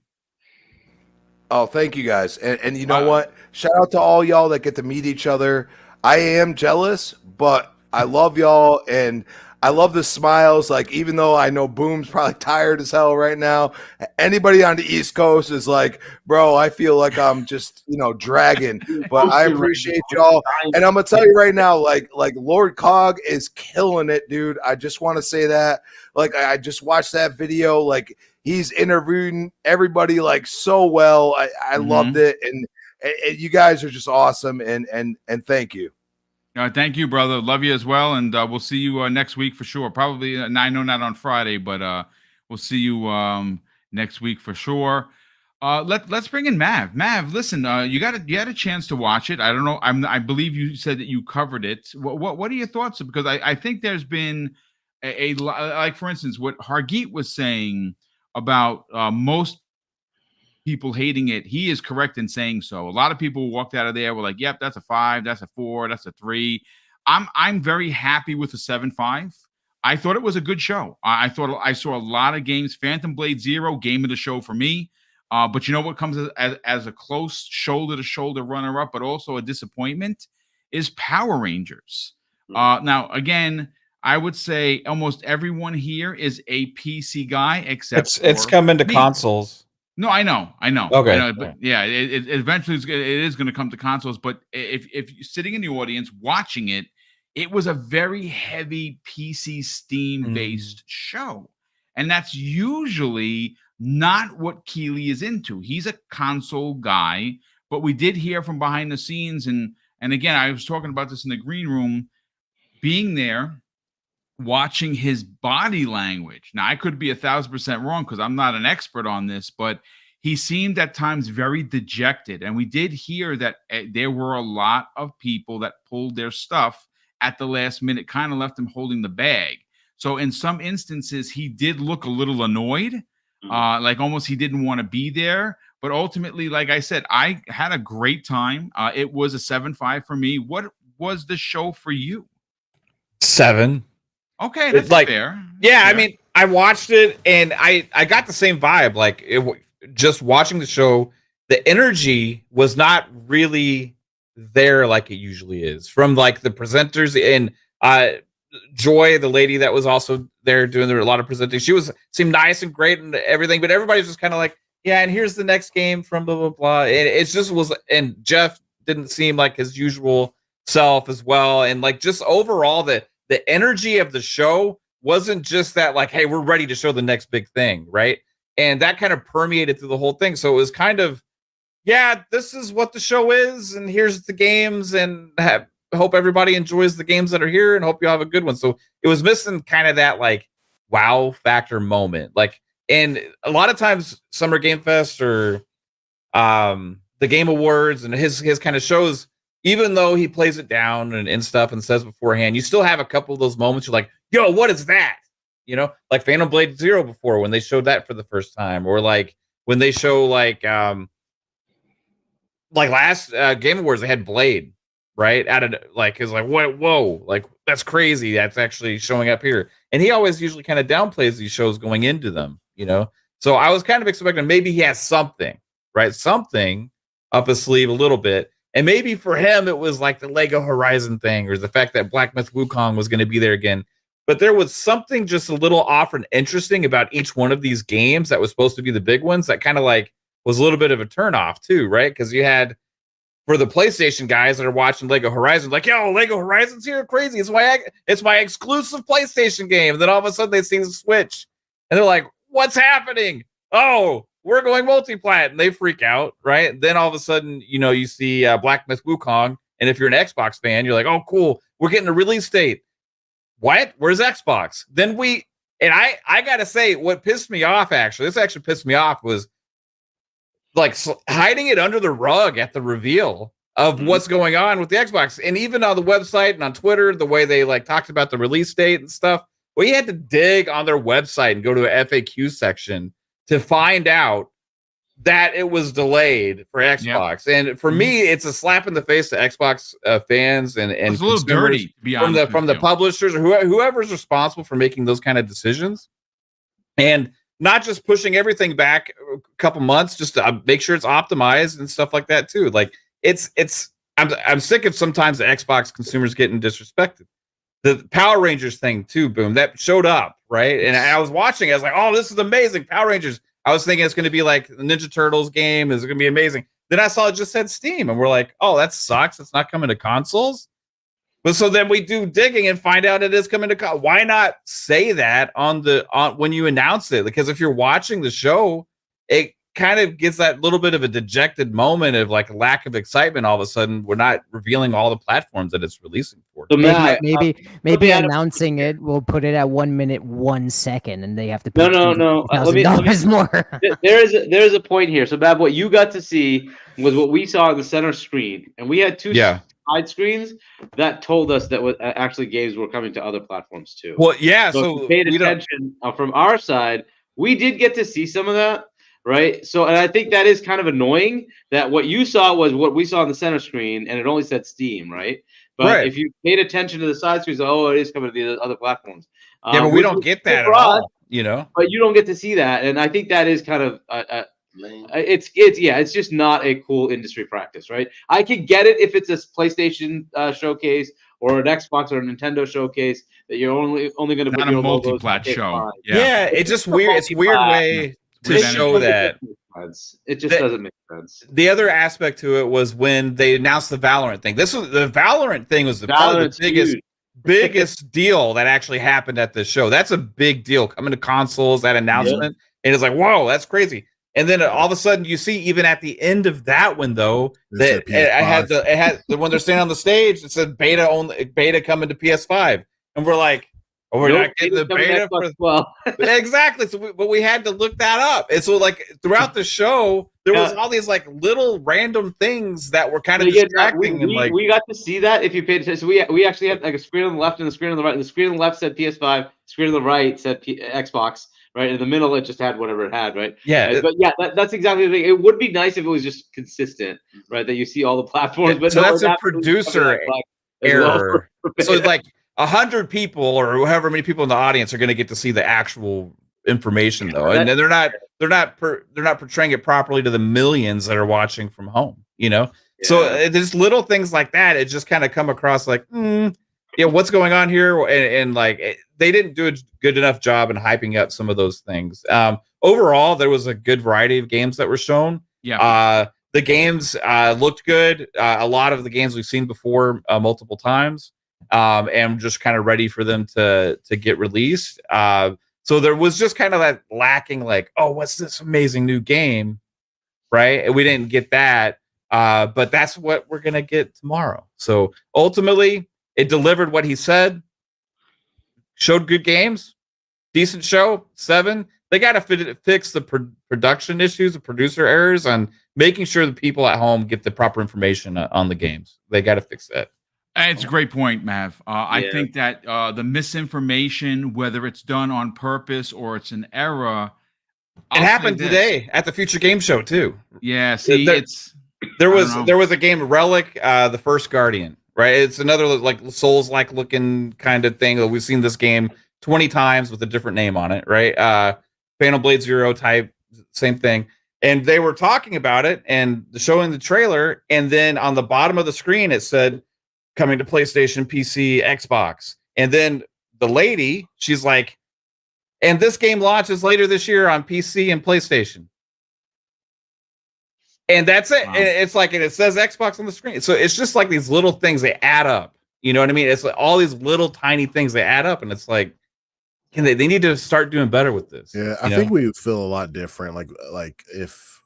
Oh, thank you guys. And you know what? Shout out to all y'all that get to meet each other. I am jealous, but I love y'all. And I love the smiles. Like, even though I know Boom's probably tired as hell right now, anybody on the East Coast is like, bro, I feel like I'm just, dragging. But I appreciate y'all. And I'm gonna tell you right now, like Lord Cog is killing it, dude. I just want to say that. Like, I just watched that video. Like, he's interviewing everybody like so well. I loved it, and you guys are just awesome. And thank you. Thank you, brother. Love you as well, and we'll see you next week for sure. Probably, I know not on Friday, but we'll see you next week for sure. Let's bring in Mav. Mav, listen, you had a chance to watch it. I don't know. I believe you said that you covered it. What are your thoughts? Because I think there's been like, for instance, what Hargeet was saying about most people hating it. He is correct in saying so. A lot of people walked out of there were like, "Yep, that's a 5, that's a 4, that's a 3." I'm very happy with the 7.5. I thought it was a good show. I thought I saw a lot of games. Phantom Blade Zero, game of the show for me. But you know what comes as a close shoulder-to-shoulder runner-up, but also a disappointment, is Power Rangers. Now, again, I would say almost everyone here is a PC guy, except it's for coming to me. consoles. No, I know. Okay. I know, but yeah, it eventually it is going to come to consoles. But if you're sitting in the audience watching it, it was a very heavy PC Steam based show, and that's usually not what Keeley is into. He's a console guy, but we did hear from behind the scenes, and again, I was talking about this in the green room, being there, watching his body language. Now, I could be 1,000% wrong because I'm not an expert on this, but he seemed at times very dejected. And we did hear that there were a lot of people that pulled their stuff at the last minute, kind of left him holding the bag. So in some instances, he did look a little annoyed, like almost he didn't want to be there. But ultimately, like I said, I had a great time. It was a 7.5 for me. What was the show for you? 7. Okay, that's like, fair. Yeah, fair. I mean, I watched it and I got the same vibe. Like, just watching the show, the energy was not really there like it usually is from like the presenters. And Joy, the lady that was also there doing a lot of presenting, she seemed nice and great and everything, but everybody's just kind of like, yeah, and here's the next game from blah blah blah. And it just was, and Jeff didn't seem like his usual self as well. And like, just overall, the energy of the show wasn't just that like, hey, we're ready to show the next big thing, right? And that kind of permeated through the whole thing. So it was kind of, yeah, this is what the show is, and here's the games, and hope everybody enjoys the games that are here, and hope you have a good one. So it was missing kind of that like wow factor moment. Like, and a lot of times Summer Game Fest or the Game Awards and his kind of shows, even though he plays it down and stuff and says beforehand, you still have a couple of those moments you're like, yo, what is that? You know, like Phantom Blade Zero before when they showed that for the first time, or like when they show like last Game Awards, they had Blade, right? Out of like, is like, what, whoa, like that's crazy. That's actually showing up here. And he always usually kind of downplays these shows going into them, you know? So I was kind of expecting maybe he has something, right? Something up his sleeve a little bit. And maybe for him, it was like the Lego Horizon thing, or the fact that Black Myth Wukong was going to be there again. But there was something just a little off and interesting about each one of these games that was supposed to be the big ones that kind of like was a little bit of a turnoff too, right? Because you had, for the PlayStation guys that are watching Lego Horizon, like, yo, Lego Horizon's here, crazy. It's my exclusive PlayStation game. And then all of a sudden they see the Switch and they're like, what's happening? Oh, we're going multi-plat, and they freak out, right? Then all of a sudden, you know, you see Black Myth Wukong, and if you're an Xbox fan, you're like, oh, cool, we're getting a release date. What? Where's Xbox? Then I gotta say, what pissed me off, actually, this actually pissed me off, was like hiding it under the rug at the reveal of what's going on with the Xbox. And even on the website and on Twitter, the way they like talked about the release date and stuff, well, you had to dig on their website and go to an FAQ section to find out that it was delayed for Xbox. Yep. And for me, it's a slap in the face to Xbox fans and it's a little dirty, to be honest, from the publishers or whoever's responsible for making those kind of decisions, and not just pushing everything back a couple months just to make sure it's optimized and stuff like that too. Like I'm sick of sometimes the Xbox consumers getting disrespected. the Power Rangers thing too, Boom, that showed up, right? And I was watching, I was like, oh, this is amazing, Power Rangers. I was thinking it's going to be like the Ninja Turtles game, is going to be amazing. Then I saw it just said Steam, and we're like, oh, that sucks. It's not coming to consoles. But so then we do digging and find out it is coming to why not say that on when you announce it? Because if you're watching the show, it kind of gets that little bit of a dejected moment of like lack of excitement. All of a sudden, we're not revealing all the platforms that it's releasing for. So Matt, Maybe announcing it will put it at 1 minute 1 second, and they have to pay no. $2,000 more. There is a point here. So Bab, what you got to see was what we saw on the center screen, and we had two side screens that told us that actually games were coming to other platforms too. Well, yeah. So if you paid attention from our side, we did get to see some of that, right? So, and I think that is kind of annoying that what you saw was what we saw on the center screen, and it only said Steam, right? But if you paid attention to the side screens, oh, it is coming to the other platforms. Yeah, but we don't get that at all, you know. But you don't get to see that, and I think that is kind of it's just not a cool industry practice, right? I could get it if it's a PlayStation showcase or an Xbox or a Nintendo showcase that you're only going to put your multi-plat show. Yeah, it's just weird. It's weird way to show that. It just doesn't make sense. The other aspect to it was when they announced the Valorant thing. This was the Valorant thing was the biggest deal that actually happened at the show. That's a big deal coming to consoles. That announcement, and it's like, whoa, that's crazy. And then all of a sudden, you see, even at the end of that one, though, that it had when they're standing on the stage, it said beta coming to PS5, and we're like, oh, we're not getting the beta for exactly. So, but we had to look that up, and so like throughout the show, there was all these like little random things that were kind of distracting. We got to see that if you paid attention. So we actually had like a screen on the left and a screen on the right. And the screen on the left said PS5, screen on the right said Xbox. Right in the middle, it just had whatever it had. Right. Yeah. But yeah, that's exactly the thing. It would be nice if it was just consistent, right? That you see all the platforms. But so that's a producer error. So like 100 people or however many people in the audience are going to get to see the actual information, though, and they're not portraying it properly to the millions that are watching from home. You know. Yeah. So there's little things like that. It just kind of come across like. Yeah, what's going on here? And like they didn't do a good enough job in hyping up some of those things. Overall, there was a good variety of games that were shown. Yeah, the games looked good. A lot of the games we've seen before multiple times, and just kind of ready for them to get released. So there was just kind of that lacking, like, oh, what's this amazing new game, right? And we didn't get that, but that's what we're gonna get tomorrow. So ultimately. It delivered what he said, showed good games, decent show, 7. They got to fix the production issues, the producer errors, and making sure the people at home get the proper information on the games. They got to fix that. It's a great point, Mav. I think that the misinformation, whether it's done on purpose or it's an error, it happened today at the Future Game Show too. Yeah, see, there was a game, Relic, the First Guardian. Right, it's another like Souls-like looking kind of thing. We've seen this game 20 times with a different name on it, right? Phantom Blade Zero type, same thing. And they were talking about it and showing the trailer, and then on the bottom of the screen it said coming to PlayStation, PC, Xbox. And then the lady, she's like, and this game launches later this year on PC and PlayStation. And that's it. Wow. And it's like, and it says Xbox on the screen. So it's just like these little things, they add up. You know what I mean? It's like all these little tiny things, they add up, and it's like, they need to start doing better with this. Yeah, I think we would feel a lot different. Like if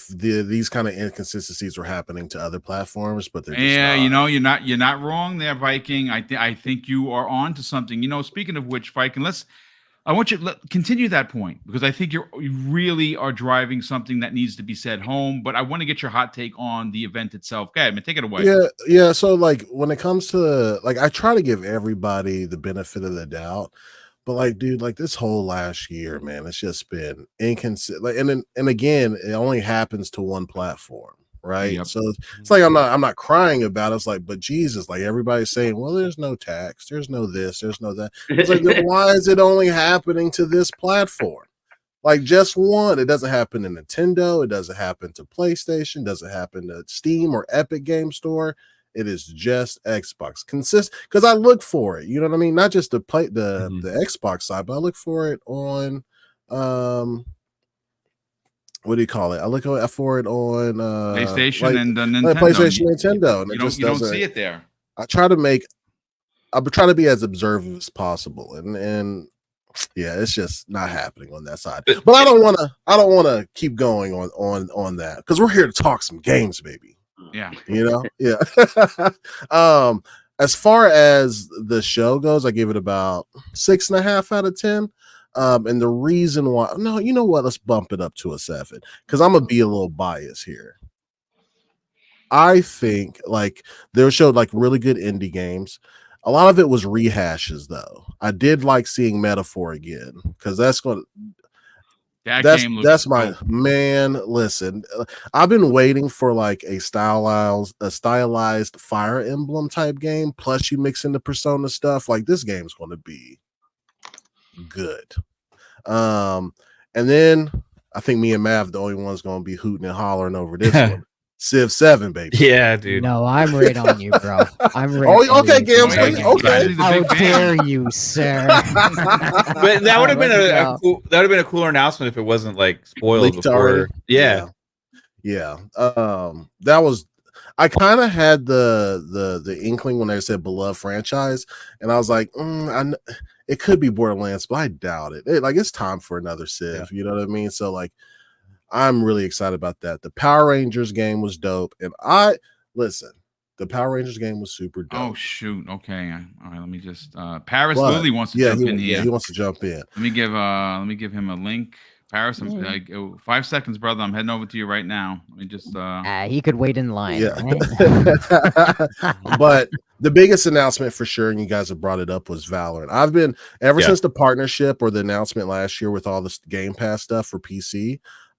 these kind of inconsistencies were happening to other platforms, but they're just not. you're not wrong there, Viking. I think you are on to something. You know, speaking of which, Viking, I want you to continue that point, because I think you really are driving something that needs to be said home. But I want to get your hot take on the event itself. Go ahead, man, take it away. Yeah. So like when it comes to I try to give everybody the benefit of the doubt, but like, dude, like this whole last year, man, it's just been inconsistent. And again, it only happens to one platform. Right. Yep. So it's like I'm not crying about it. It's like, but Jesus, like everybody's saying, well, there's no tax, there's no this, there's no that. It's like, then why is it only happening to this platform? Like just one. It doesn't happen to Nintendo, it doesn't happen to PlayStation, doesn't happen to Steam or Epic Game Store. It is just Xbox because I look for it. You know what I mean? Not just to play the Xbox side, but I look for it on what do you call it? I look for it on PlayStation and like Nintendo. PlayStation, Nintendo, and You it don't just you don't doesn't. see it there. I try to be as observant as possible, and yeah, it's just not happening on that side. But I don't want to keep going on that because we're here to talk some games, baby. Yeah. You know, yeah. As far as the show goes, I give it about 6.5 out of 10. And the reason why, no, you know what? Let's bump it up to a 7 because I'm gonna be a little biased here. I think like they showed like really good indie games. A lot of it was rehashes, though. I did like seeing Metaphor again because that's my dope. man. Listen, I've been waiting for like a stylized Fire Emblem type game. Plus, you mix in the Persona stuff. Like this game's going to be good. And then I think me and Mav the only one's going to be hooting and hollering over this one. Civ 7, baby. Yeah, dude. No, I'm right on you, bro. I'm right. Oh, okay, Gamsley. Okay. How dare you, sir? But that would have been a cooler announcement if it wasn't like spoiled Leaked before. already? Yeah. That was. I kind of had the inkling when they said beloved franchise, and I was like, it could be Borderlands, but I doubt it. It's time for another Civ. Yeah. You know what I mean? So like, I'm really excited about that. The Power Rangers game was dope, and the Power Rangers game was super dope. Oh shoot! Okay, all right. Let me just. Paris Lily wants to jump in here. Yeah, he wants to jump in. Let me give him a link. Paris, 5 seconds, brother. I'm heading over to you right now. Let me just. He could wait in line. Yeah. Right? But the biggest announcement for sure, and you guys have brought it up, was Valorant. I've been ever since the partnership or the announcement last year with all this Game Pass stuff for PC.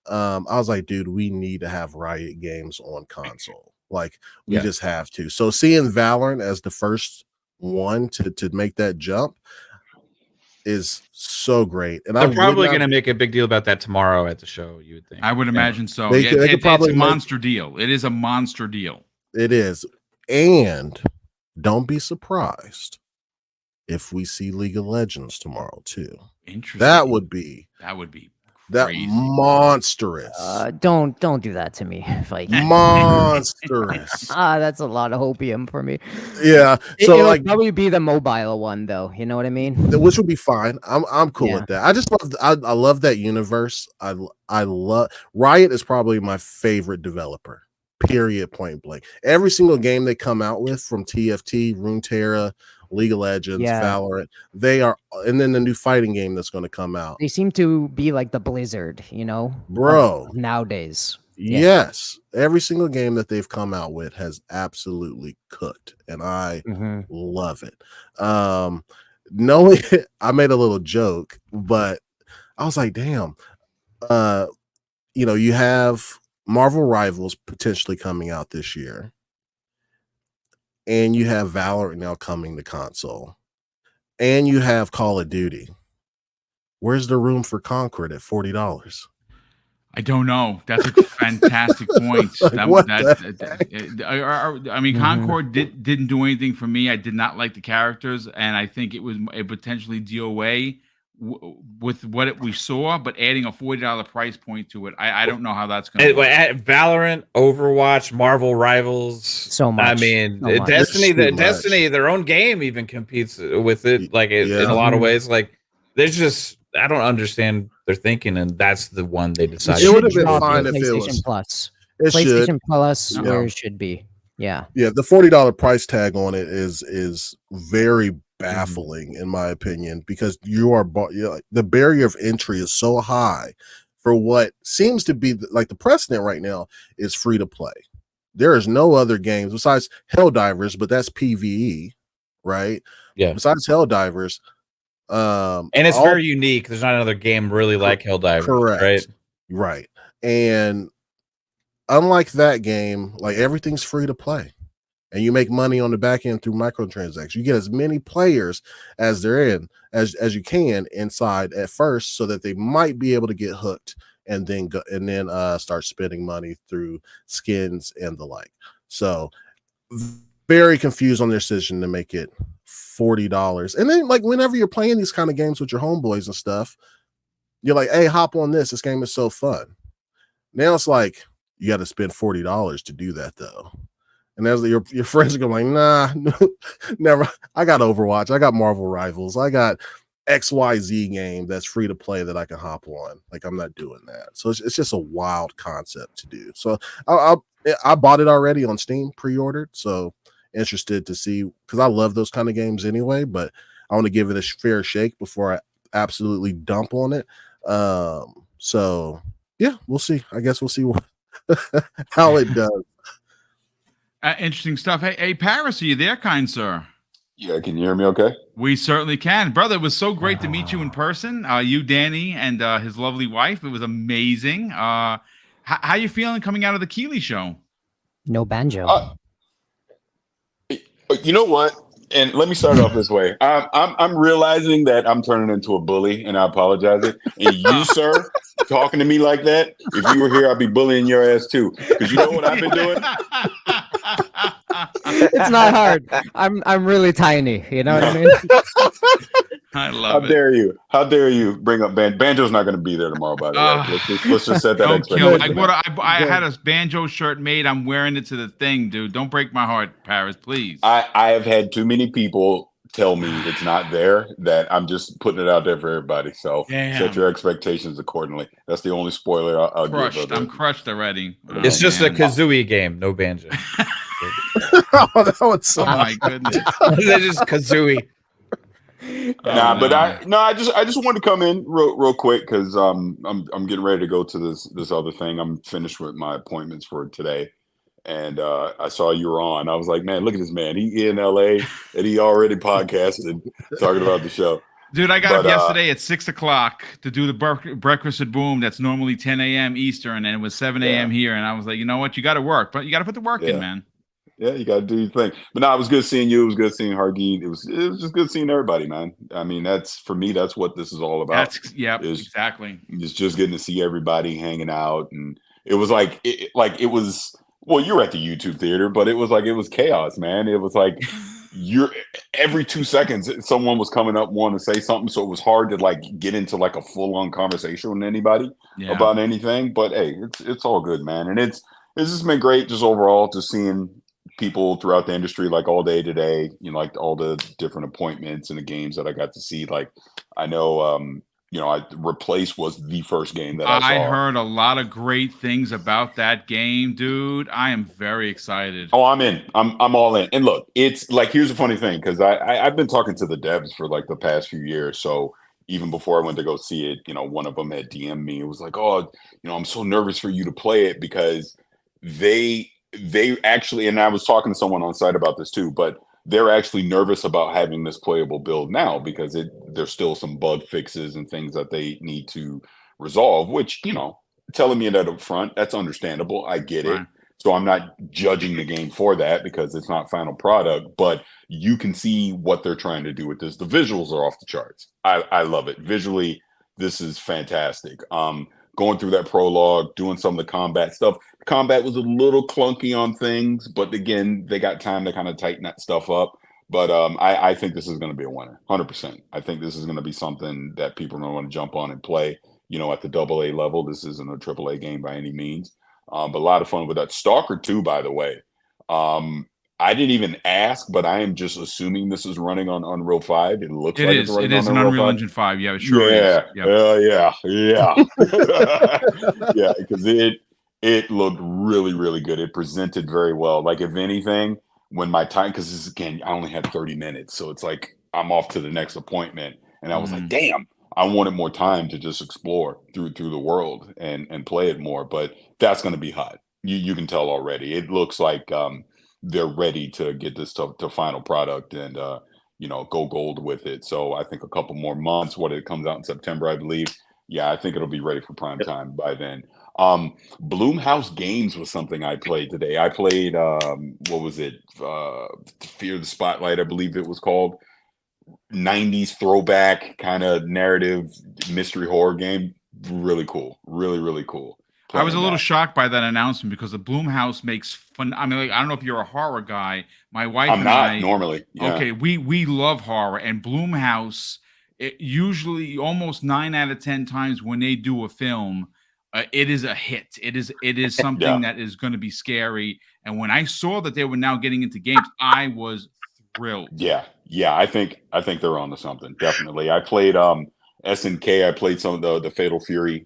I was like, dude, we need to have Riot games on console. Like, we just have to. So seeing Valorant as the first one to make that jump is so great. And they're probably going to make a big deal about that tomorrow at the show, you would think. I would imagine so. They could probably it's a monster deal. It is a monster deal. It is. And don't be surprised if we see League of Legends tomorrow too. Interesting. That would be crazy. Monstrous. Don't do that to me. Like monstrous. That's a lot of opium for me. Yeah. So it'll like probably be the mobile one though. You know what I mean? Which would be fine. I'm cool with that. I just love I love that universe. I love Riot is probably my favorite developer. Period. Point blank. Every single game they come out with from TFT, Runeterra, League of Legends, Valorant, they are, and then the new fighting game that's going to come out. They seem to be like the Blizzard, bro. Nowadays, yes, every single game that they've come out with has absolutely cooked, and I love it. Knowing I made a little joke, but I was like, damn, you have Marvel Rivals potentially coming out this year. And you have Valorant now coming to console. And you have Call of Duty. Where's the room for Concord at $40? I don't know. That's a fantastic point. I mean, Concord didn't do anything for me. I did not like the characters, and I think it was a potentially DOA with what we saw, but adding a $40 price point to it, I don't know how that's going to work. Valorant, Overwatch, Marvel Rivals, so much. I mean, Destiny, Destiny, their own game even competes with it, like in a lot of ways. Like, there's just I don't understand their thinking, and that's the one they decided. It would have been fine if it was Plus. PlayStation Plus, where it should be. Yeah. The $40 price tag on it is very baffling in my opinion, because the barrier of entry is so high for what seems to be like the precedent right now is free to play. There is no other games besides Helldivers, but that's PvE, right? Yeah. Besides Helldivers, and it's very unique. There's not another game really like Helldivers, correct? Right. And unlike that game, like everything's free to play. And you make money on the back end through microtransactions. You get as many players as as you can inside at first, so that they might be able to get hooked and then start spending money through skins and the like. So very confused on their decision to make it $40. And then, like, whenever you're playing these kind of games with your homeboys and stuff, you're like, hey, hop on this. This game is so fun. Now it's like, you got to spend $40 to do that, though. And as your friends are going, like, nah, never. I got Overwatch. I got Marvel Rivals. I got XYZ game that's free to play that I can hop on. Like, I'm not doing that. So it's just a wild concept to do. So I bought it already on Steam, pre-ordered. So interested to see, because I love those kind of games anyway, but I want to give it a fair shake before I absolutely dump on it. So yeah, we'll see. I guess we'll see how it does. Interesting stuff. Hey, Paris, are you there, kind sir? Yeah, can you hear me okay? We certainly can. Brother, it was so great to meet you in person. You, Danny, and his lovely wife. It was amazing. How you feeling coming out of the Keeley show? No banjo. You know what? And let me start off this way. I'm realizing that I'm turning into a bully, and I apologize. And you, sir, talking to me like that, if you were here, I'd be bullying your ass too. Because you know what I've been doing? It's not hard. I'm really tiny. You know what I mean? I love it. How dare you bring up Banjo's not going to be there tomorrow, by the way. Let's just set that expectation. I had a banjo shirt made. I'm wearing it to the thing, dude. Don't break my heart, Paris, please. I have had too many people tell me it's not there, that I'm just putting it out there for everybody. So set your expectations accordingly. That's the only spoiler I'll give. I'm crushed already. It's just a Kazooie game, no banjo. Oh, that was so my goodness. That's just Kazooie. I just wanted to come in real quick because I'm getting ready to go to this other thing. I'm finished with my appointments for today, and I saw you were on. I was like, man, look at this man. He in LA and he already podcasted talking about the show. Dude, I got up yesterday at 6 o'clock to do the breakfast at Boom. That's normally 10 a.m. Eastern, and it was 7 a.m. here. And I was like, you know what? You got to work, but you got to put the work in, man. Yeah, you got to do your thing. But no, it was good seeing you. It was good seeing Hargeet. It was just good seeing everybody, man. I mean, that's what this is all about. Exactly. It's just getting to see everybody hanging out, and it was it was. Well, you were at the YouTube theater, but it was chaos, man. It was like every 2 seconds someone was coming up wanting to say something, so it was hard to get into a full-on conversation with anybody about anything. But hey, it's all good, man, and it's just been great, just overall, just seeing people throughout the industry all day today, all the different appointments and the games that I got to see. I know Replace was the first game that I saw. I heard a lot of great things about that game, dude. I am very excited. Oh, I'm in. I'm all in. And look, it's here's the funny thing, because I've been talking to the devs for the past few years. So even before I went to go see it, one of them had DM'd me. It was like, oh, I'm so nervous for you to play it, because they actually, and I was talking to someone on site about this too, but they're actually nervous about having this playable build now, because there's still some bug fixes and things that they need to resolve, which, telling me that up front, that's understandable. I get it. So I'm not judging the game for that, because it's not final product, but you can see what they're trying to do with this. The visuals are off the charts. I love it. Visually, this is fantastic. Going through that prologue, doing some of the combat stuff. The combat was a little clunky on things, but again, they got time to kind of tighten that stuff up. But I think this is going to be a winner, 100%. I think this is going to be something that people are going to want to jump on and play, at the AA level. This isn't a AAA game by any means, but a lot of fun with that. Stalker 2, by the way. I didn't even ask, but I am just assuming this is running on Unreal 5. It looks like it's running on Unreal Engine 5. Yeah, it sure is. Yeah. Yeah, because it looked really, really good. It presented very well. If anything, when my time, because again, I only had 30 minutes, so it's I'm off to the next appointment, and I was like, damn, I wanted more time to just explore through the world and play it more. But that's going to be hot. You can tell already. It looks like they're ready to get this to final product and go gold with it. So I think a couple more months. It comes out in September, I believe. Yeah, I think it'll be ready for prime time by then. Bloomhouse Games was something I played today. I played what was it? Fear the Spotlight, I believe it was called. 90s throwback kind of narrative mystery horror game. Really cool. Really, really cool. I was a playing little that. shocked by that announcement because the Bloomhouse makes fun. I mean, like, I don't know if you're a horror guy. My wife I'm and not I normally. Yeah. Okay, we love horror, and Bloomhouse, it usually almost 9 out of 10 times when they do a film, it is a hit. It is something that is going to be scary. And when I saw that they were now getting into games, I was thrilled. Yeah. I think they're on to something. Definitely. I played SNK. I played some of the Fatal Fury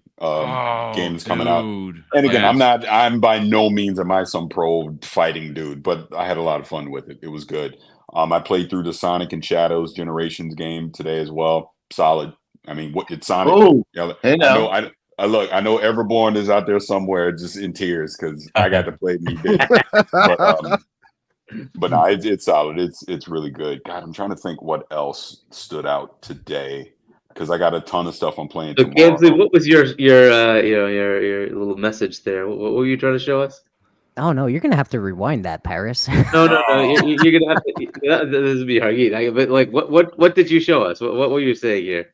games coming out. Dude. And again, Yes. I'm by no means am I some pro fighting dude, but I had a lot of fun with it. It was good. I played through the Sonic and Shadows Generations game today as well. Solid. I mean, what it's Sonic. Oh, You know, hey I now. know I look, I know Everborn is out there somewhere just in tears because I got to play it and he did. But no, it's solid. It's really good. God, I'm trying to think what else stood out today because I got a ton of stuff I'm playing So, tomorrow. Gamsley, what was your little message there? What were you trying to show us? Oh no, you're gonna have to rewind that, Paris. No. You're gonna have to. This would be Hargeet. But like, what did you show us? What were you saying here?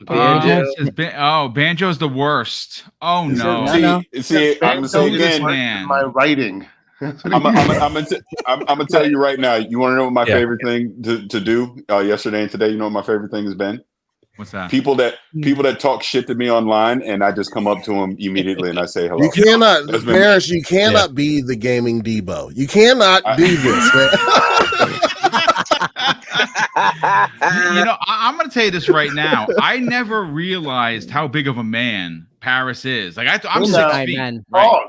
Banjo. Banjo's the worst. Oh He said no. no. See, I'm gonna say Banjo is again, worse man. than my writing. I'm gonna tell you right now. You want to know what my favorite thing to do yesterday and today? You know what my favorite thing has been? What's that? People that talk shit to me online, and I just come up to them immediately and I say hello. You cannot, That's been- Paris. You cannot be the gaming Debo. You cannot do this, man. I'm going to tell you this right now. I never realized how big of a man Paris is. Like I'm Oh, 6 no. feet. Man. Right? Oh,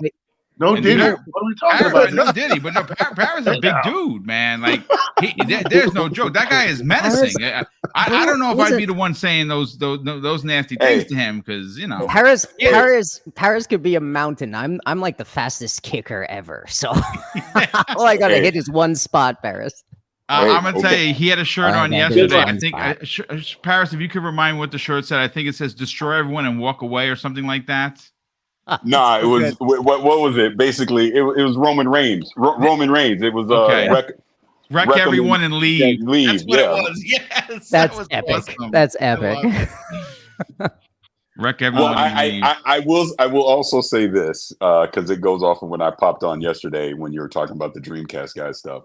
no, And Diddy. you What know, are we talking Paris, about? no Diddy, but no, Paris is a big dude, man. Like there's no joke. That guy is menacing. I don't know if I'd be the one saying those nasty things to him because Paris could be a mountain. I'm like the fastest kicker ever. So all I gotta hit is one spot, Paris. I'm gonna tell you, he had a shirt on man, yesterday. good I think Paris, if you could remind me what the shirt said, I think it says "Destroy everyone and walk away" or something like that. Nah, it was what was it? Basically, it was Roman Reigns. Roman Reigns. It was wreck everyone and leave. That's what it was. Yes, that's was epic. awesome. That's epic. Wreck everyone. Well, I will also say this because it goes off of when I popped on yesterday when you were talking about the Dreamcast guy stuff.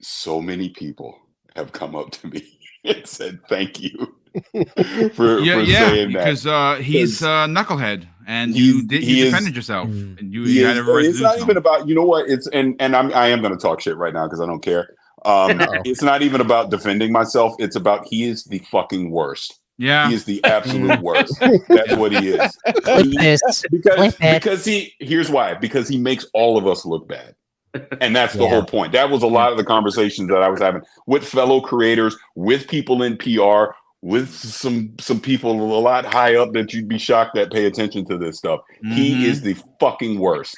So many people have come up to me and said thank you for saying because that. He's knucklehead and you defended yourself and you had every right to it's do not so. even about it's and I am going to talk shit right now because I don't care. It's not even about defending myself. It's about he is the fucking worst. Yeah, he is the absolute worst. That's what he is. Because here's why. Because he makes all of us look bad. And that's the whole point. That was a lot of the conversations that I was having with fellow creators, with people in PR, with some people a lot high up that you'd be shocked that pay attention to this stuff. He is the fucking worst.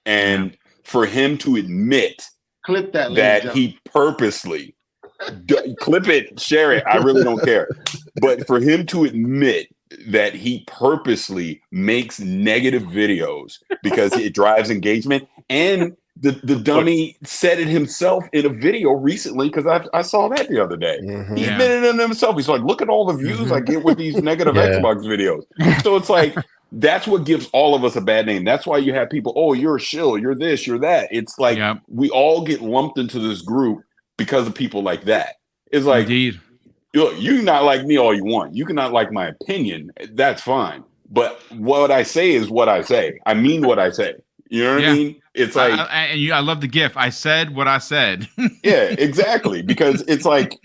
And for him to admit Clip that he purposely clip it, share it. I really don't care. But for him to admit that he purposely makes negative videos because it drives engagement, and the dummy said it himself in a video recently because I saw that the other day. He admitted it himself. He's like, look at all the views I get with these negative Xbox videos. So it's like, that's what gives all of us a bad name. That's why you have people, oh, you're a shill, you're this, you're that. It's like we all get lumped into this group because of people like that. It's like, indeed. Look, you can not like me all you want. You can not like my opinion. That's fine. But what I say is what I say. I mean what I say. You know what I mean? It's like, I love the GIF. I said what I said. Yeah, exactly. Because it's like,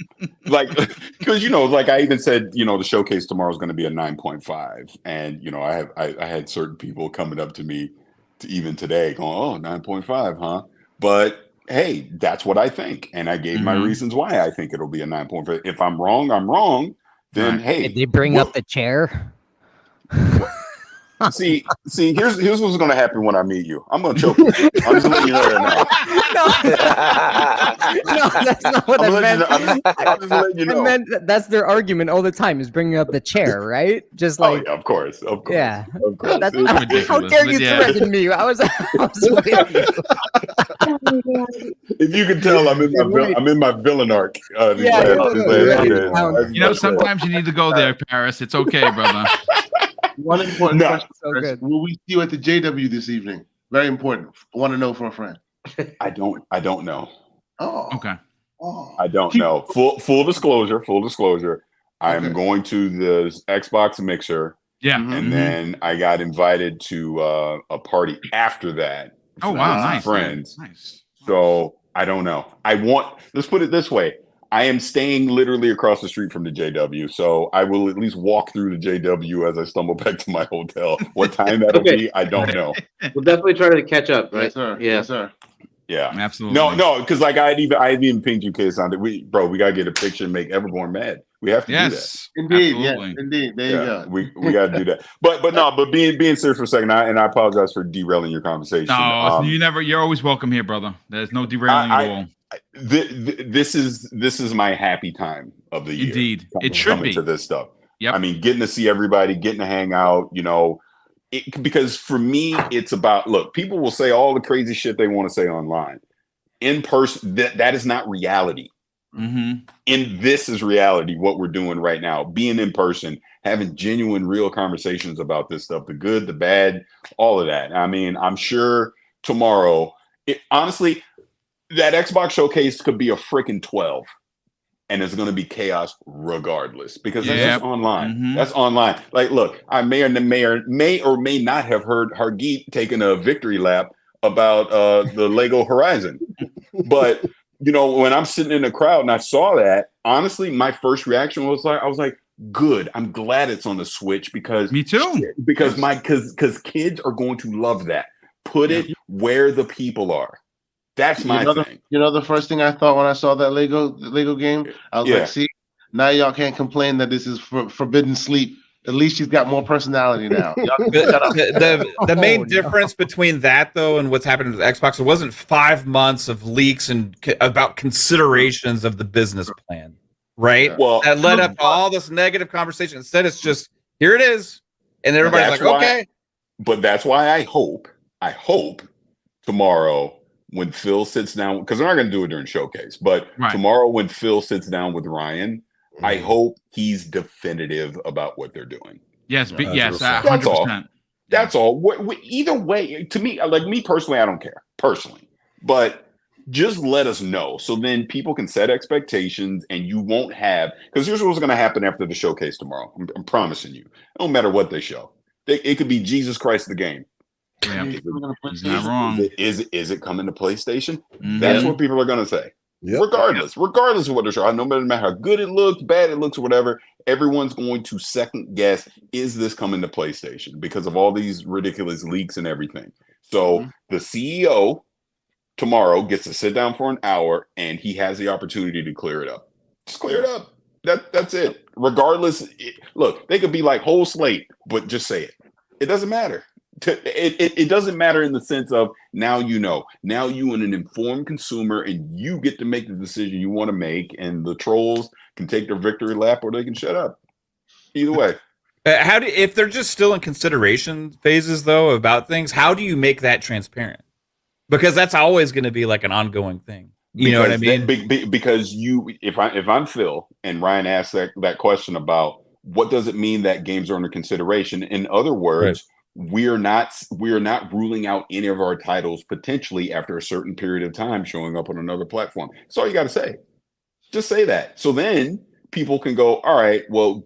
because like I even said, the showcase tomorrow is going to be a 9.5, and I had certain people coming up to me even today going, oh, 9.5, huh? But hey, that's what I think, and I gave my reasons why I think it'll be a 9.5. If I'm wrong, I'm wrong. Then hey, did they bring up the chair? See, here's what's gonna happen when I meet you. I'm gonna choke you. I'm just letting you know right now. No, that's not what I meant. I'm just letting you know. I meant that's their argument all the time is bringing up the chair, right? Just like, of course. Yeah. Of course. That's ridiculous. How dare you threaten me? I was with you. If you can tell, I'm in my villain arc. Sometimes you need to go there, Paris. It's okay, brother. One important No. question. So Chris. good. Will we see you at the JW this evening? Very important. I want to know for a friend. I don't know. Oh. Okay. Oh. I don't know. Full disclosure. I am Okay. going to the Xbox Mixer, Yeah. Mhm. and then I got invited to a party after that. Oh with wow, some nice. friends. Nice. So I don't know. Let's put it this way. I am staying literally across the street from the JW, so I will at least walk through the JW as I stumble back to my hotel. What time that'll Okay. be, I don't know. We'll definitely try to catch up, right? Yes, sir. Yeah. Yes, sir. Yeah. Absolutely. No, because like I even pinged you, case on that. We gotta get a picture and make Everborn mad. We have to do that. Yes. Indeed. Absolutely. Yes. Indeed. There you go. We got to do that. But being serious for a second, and I apologize for derailing your conversation. No, you're always welcome here, brother. There's no derailing at all. This is my happy time of the year. Indeed. It should coming be. to this stuff. Yep. I mean, getting to see everybody, getting to hang out, because for me, it's about, look, people will say all the crazy shit they want to say online. In person, that is not reality. Mm-hmm. And this is reality, what we're doing right now, being in person, having genuine, real conversations about this stuff, the good, the bad, all of that. I mean, I'm sure tomorrow, honestly, that Xbox showcase could be a freaking 12, and it's going to be chaos regardless, because that's just online. Mm-hmm. That's online. Like, look, I may or may not have heard Hargeet taking a victory lap about the Lego Horizon, but when I'm sitting in the crowd and I saw that, honestly, my first reaction was I was like, good. I'm glad it's on the Switch, because me too. Because because kids are going to love that. Put it where the people are. That's my thing. The first thing I thought when I saw that Lego game, I was like, see, now y'all can't complain that this is forbidden sleep. At least she's got more personality now. The main difference between that, though, and what's happened with Xbox, it wasn't 5 months of leaks and about considerations of the business plan, right? Well, that led up to all this negative conversation. Instead, it's just, here it is, and everybody's like, okay. But that's why I hope tomorrow, when Phil sits down, because they're not going to do it during showcase, but tomorrow when Phil sits down with Ryan, I hope he's definitive about what they're doing. Yes, but yes, 100%. That's all. That's all. Either way, to me, like me personally, I don't care personally, but just let us know, so then people can set expectations, and you won't have, because here's what's going to happen after the showcase tomorrow. I'm promising you. It don't matter what they show. It could be Jesus Christ the game. Yeah, he's not wrong. Is it coming to PlayStation? Mm-hmm. That's what people are going to say. Yep. Regardless of what they're showing, no matter how good it looks, bad it looks, or whatever, everyone's going to second guess, is this coming to PlayStation? Because of all these ridiculous leaks and everything. So the CEO tomorrow gets to sit down for an hour, and he has the opportunity to clear it up. Just clear it up. That's it. Regardless, look, they could be like whole slate, but just say it. It doesn't matter. It doesn't matter in the sense of now you and an informed consumer, and you get to make the decision you want to make, and the trolls can take their victory lap or they can shut up. Either way. If they're just still in consideration phases though about things, how do you make that transparent? Because that's always going to be like an ongoing thing. You know what I mean? Because if I'm Phil and Ryan asked that question about what does it mean that games are under consideration, in other words, we're not ruling out any of our titles potentially after a certain period of time showing up on another platform. That's all you got to say. Just say that. So then people can go, all right, well,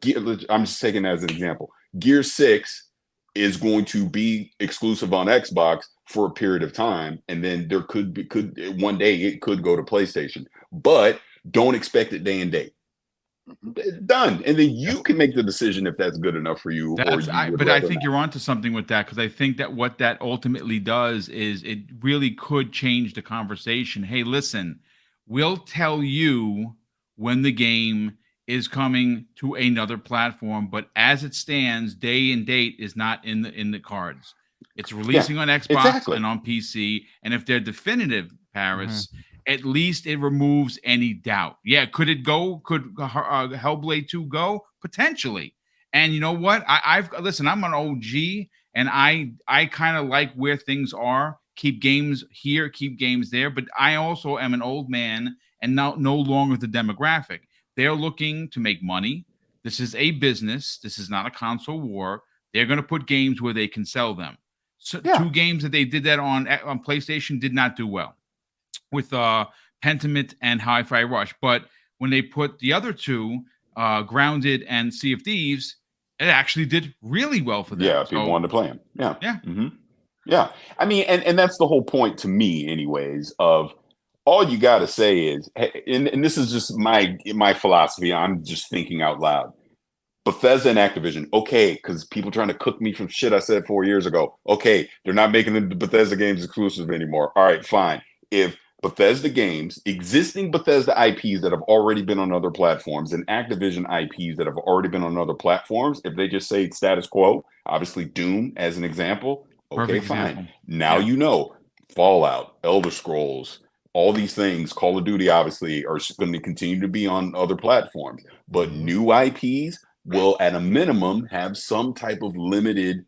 I'm just taking that as an example. Gear 6 is going to be exclusive on Xbox for a period of time, and then there could one day it could go to PlayStation, but don't expect it day and date. Done, and then you can make the decision if that's good enough for you. I think you're onto something with that, because I think that what that ultimately does is it really could change the conversation. Hey, listen, we'll tell you when the game is coming to another platform, but as it stands, day and date is not in the cards. It's releasing on Xbox and on PC, and if they're definitive, Paris. At least it removes any doubt. Yeah, could it go? Could Hellblade 2 go? Potentially. And you know what? Listen, I'm an OG, and I kind of like where things are. Keep games here, keep games there. But I also am an old man and no longer the demographic. They're looking to make money. This is a business. This is not a console war. they're going to put games where they can sell them. So Yeah. 2 games that they did that on PlayStation did not do well, with Pentiment and Hi-Fi Rush. But when they put the other 2, Grounded and Sea of Thieves, it actually did really well for them. Yeah, people So, wanted to play them. Yeah. Yeah. Mm-hmm. Yeah. I mean, and that's the whole point to me, anyways, of all you got to say is, and this is just my philosophy. I'm just thinking out loud. Bethesda and Activision, okay, because people trying to cook me from shit I said 4 years ago. Okay, they're not making the Bethesda games exclusive anymore. All right, fine. If Bethesda games, existing Bethesda IPs that have already been on other platforms, and Activision IPs that have already been on other platforms, if they just say status quo, obviously Doom as an example, okay, Perfect fine. example. Now you know Fallout, Elder Scrolls, all these things, Call of Duty obviously are going to continue to be on other platforms, but new IPs will at a minimum have some type of limited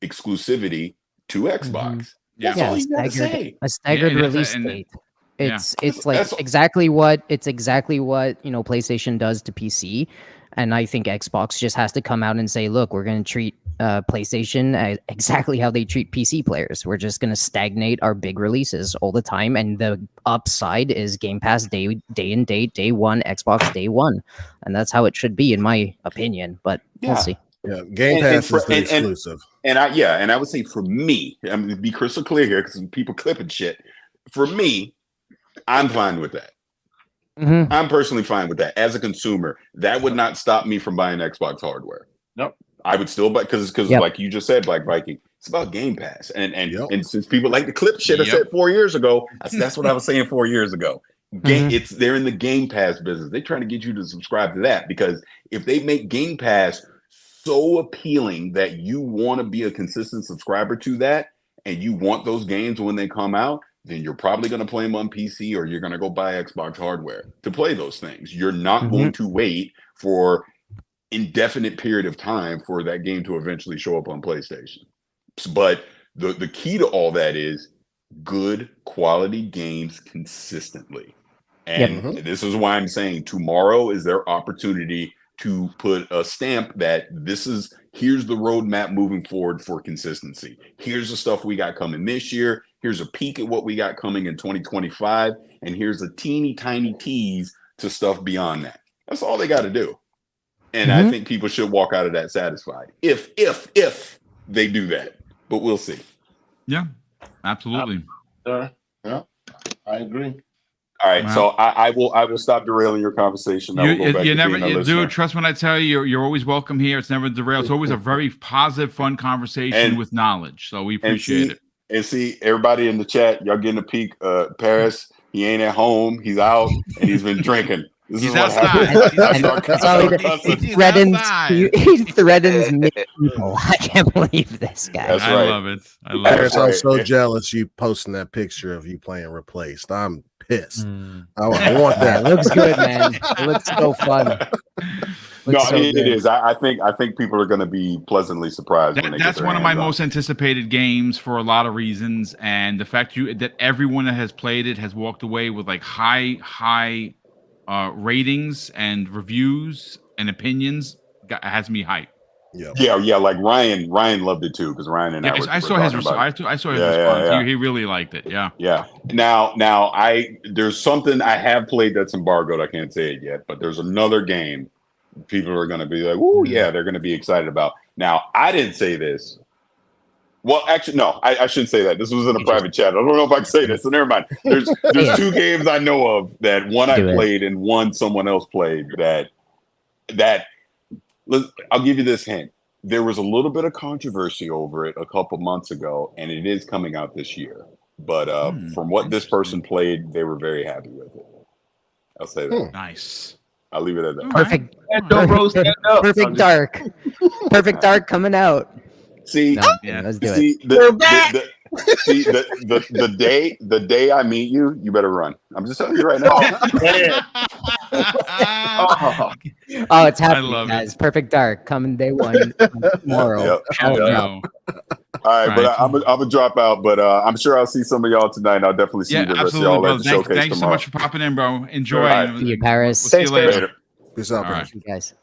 exclusivity to Xbox. That's all you gotta say. A staggered Yeah, release and- date. yeah. It's like exactly what PlayStation does to PC, and I think Xbox just has to come out and say, look, we're going to treat PlayStation exactly how they treat PC players. We're just going to stagnate our big releases all the time, and the upside is Game Pass day and date, day one, Xbox day one, and that's how it should be, in my opinion. But we'll see. Yeah, Game Pass is the exclusive. And I would say for me, I'm gonna be crystal clear here because people clipping shit. For me, I'm fine with that. Mm-hmm. I'm personally fine with that. As a consumer, that would not stop me from buying Xbox hardware. Nope. I would still buy because like you just said, Black Viking, it's about Game Pass. And since people like to clip shit I said 4 years ago, that's what I was saying 4 years ago. They're in the Game Pass business. They're trying to get you to subscribe to that, because if they make Game Pass so appealing that you want to be a consistent subscriber to that, and you want those games when they come out, then you're probably going to play them on PC, or you're going to go buy Xbox hardware to play those things. You're not going to wait for indefinite period of time for that game to eventually show up on PlayStation. But the key to all that is good quality games consistently. And this is why I'm saying tomorrow is their opportunity to put a stamp that here's the roadmap moving forward for consistency. Here's the stuff we got coming this year. Here's a peek at what we got coming in 2025. And here's a teeny tiny tease to stuff beyond that. That's all they got to do. And I think people should walk out of that satisfied if they do that. But we'll see. Yeah, absolutely. Yeah, I agree. All right, so I will stop derailing your conversation. Dude, trust when I tell you, you're always welcome here. It's never derailed. It's always a very positive, fun conversation with knowledge. So we appreciate it. And see, everybody in the chat, y'all getting a peek. Paris, he ain't at home. He's out, and he's been drinking. He's outside. He threatens people. I can't believe this guy. That's right. I love it. Paris, I'm so jealous you posting that picture of you playing Replaced. I'm pissed. I want that. It looks good, man. It looks so fun. It is. I think people are going to be pleasantly surprised when they get That's their one of my hands on it. most anticipated games for a lot of reasons, and the fact that everyone that has played it has walked away with like high ratings and reviews and opinions has me hyped. Yeah. Like Ryan loved it too, because Ryan and I saw his response. I saw his response. He really liked it. Yeah. Now, there's something I have played that's embargoed. I can't say it yet, but there's another game people are going to be like, "Ooh, yeah," they're going to be excited about. Now, I didn't say this. Well, actually, no, I shouldn't say that. This was in a private chat. I don't know if I can say this, so never mind. There's 2 games I know of that one I played and one someone else played that I'll give you this hint. There was a little bit of controversy over it a couple months ago, and it is coming out this year. But from what this person played, they were very happy with it. I'll say that. Nice. I'll leave it at that. Perfect. Perfect Dark. Perfect Dark coming out. See, let's do it. The day I meet you, you better run. I'm just telling you right now. Oh, it's happening, guys. Perfect Dark coming day one tomorrow. All right, but I'm gonna drop out, but I'm sure I'll see some of y'all tonight. And I'll definitely see the rest of y'all at the showcase Thanks so tomorrow. much for popping in, bro. Enjoy. Right. See you, Paris. We'll see you later. Peace out, All right. You guys.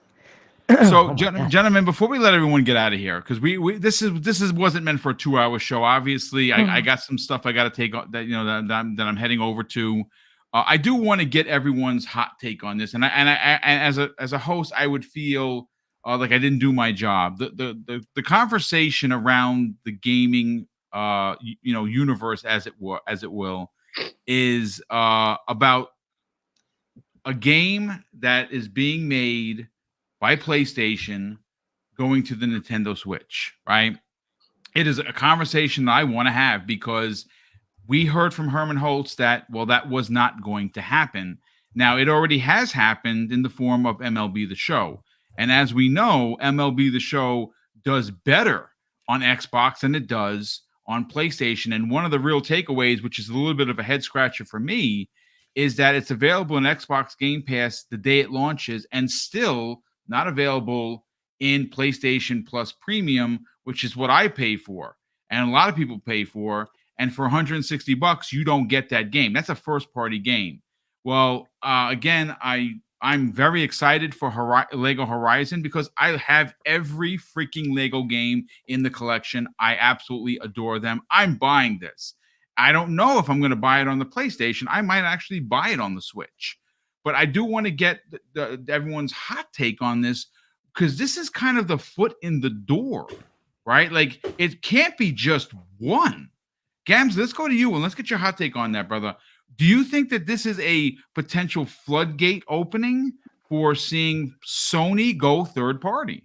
So, Oh my God. gentlemen, before we let everyone get out of here, because this wasn't meant for a 2-hour show. Obviously, I got some stuff I got to take that that I'm heading over to. I do want to get everyone's hot take on this, and as a host, I would feel like I didn't do my job. The conversation around the gaming universe, as it will, is about a game that is being made by PlayStation going to the Nintendo Switch, right? It is a conversation that I want to have because we heard from Herman Holtz that, well, that was not going to happen. Now, it already has happened in the form of MLB The Show. And as we know, MLB The Show does better on Xbox than it does on PlayStation. And one of the real takeaways, which is a little bit of a head scratcher for me, is that it's available in Xbox Game Pass the day it launches and still not available in PlayStation Plus Premium, which is what I pay for, and a lot of people pay for. And for $160, you don't get that game. That's a first-party game. Well, again, I'm very excited for Lego Horizon because I have every freaking Lego game in the collection. I absolutely adore them. I'm buying this. I don't know if I'm going to buy it on the PlayStation. I might actually buy it on the Switch. But I do want to get everyone's hot take on this because this is kind of the foot in the door, right? Like, it can't be just one. Gams, let's go to you and let's get your hot take on that, brother. Do you think that this is a potential floodgate opening for seeing Sony go third party?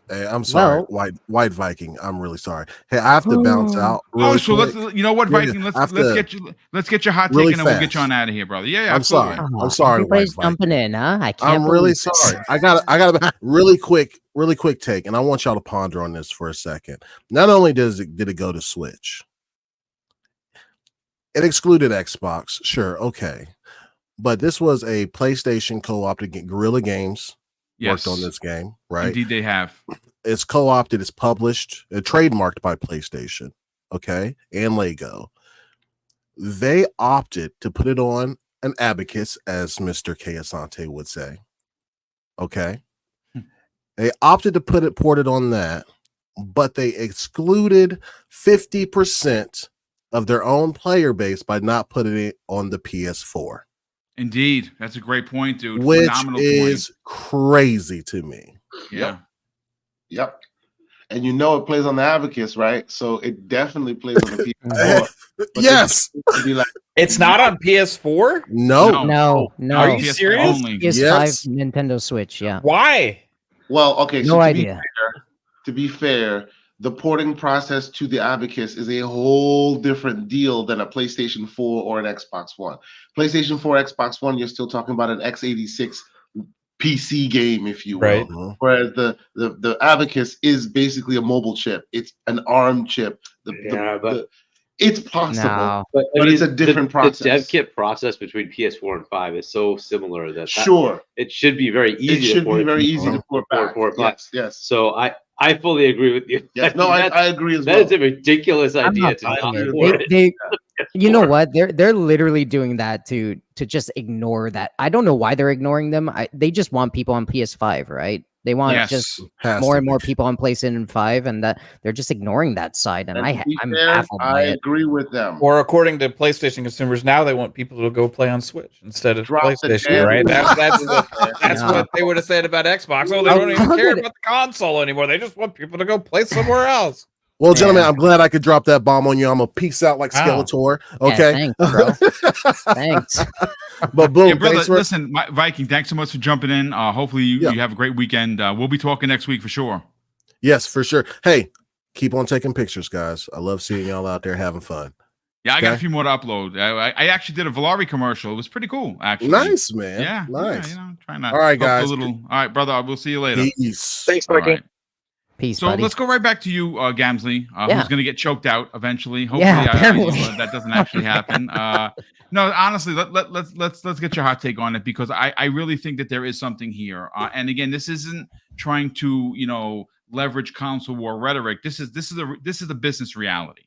Hey, I'm sorry, White Viking. I'm really sorry. Hey, I have to bounce out. Really So quick. let's, you know what, Viking? Let's get your hot take really and then we'll get you fast. on out of here, brother. Yeah, I'm sorry. absolutely. I'm sorry, Everybody's White Viking. jumping in, huh? I can't. I'm really believe this. sorry. I got really quick take, and I want y'all to ponder on this for a second. Not only did it go to Switch, it excluded Xbox. Sure, okay, but this was a PlayStation co-opted Guerrilla Games worked on this game, right? Indeed, they have. It's co-opted, it's published, trademarked by PlayStation, okay, and Lego. They opted to put it on an abacus, as Mr. K. Asante would say. Okay. They opted to port it on that, but they excluded 50% of their own player base by not putting it on the PS4. Indeed. That's a great point, dude. Which Phenomenal is crazy to me. Yeah. Yep. And you know it plays on the abacus, right? So it definitely plays on the PS4. Yes. It's not on PS4? No. No. Are you PS4 serious? only. PS5, Yes. Nintendo Switch. Yeah. Why? Well, okay. No idea. To be fair, the porting process to the abacus is a whole different deal than a PlayStation 4 or an Xbox One. PlayStation 4, Xbox One, you're still talking about an x86 PC game, if you will. Right. Whereas the abacus is basically a mobile chip. It's an ARM chip. It's possible, No. but it's a different process. The dev kit process between PS4 and 5 is so similar that Sure, it should be very easy. it should be very easy to port back. back. Yes. So I fully agree with you. Yes. No, I agree as well. That is a ridiculous I'm idea not to not buying it. port it. They you know what? They're literally doing that to just ignore that. I don't know why they're ignoring them. They just want people on PS5, right? They want just more and more people on PlayStation 5, and that they're just ignoring that side. And I'm baffled by it. agree with them. Or according to PlayStation consumers, now they want people to go play on Switch instead of Drop the PlayStation, damn right? That's No. what they would have said about Xbox. Oh, they don't even care about the console anymore. They just want people to go play somewhere else. Well, gentlemen, I'm glad I could drop that bomb on you. I'm gonna peace out like Skeletor. Okay. Yeah, thanks, bro. Thanks. But boom, Yeah, brother, thanks for listen, Viking, thanks so much for jumping in. Hopefully you have a great weekend. We'll be talking next week for sure. Yes, for sure. Hey, keep on taking pictures, guys. I love seeing y'all out there having fun. Yeah, I got a few more to upload. I actually did a Valari commercial. It was pretty cool, actually. Nice, man. Yeah. Nice. Yeah, trying to all right, guys. all right, brother. We'll see you later. Peace. Thanks, All Viking. right. Peace, So buddy. let's go right back to you, Gamsley, Yeah. who's going to get choked out eventually. Hopefully, Yeah, apparently. that doesn't actually happen. No, honestly, let's get your hot take on it because I really think that there is something here. And again, this isn't trying to leverage console war rhetoric. This is a business reality,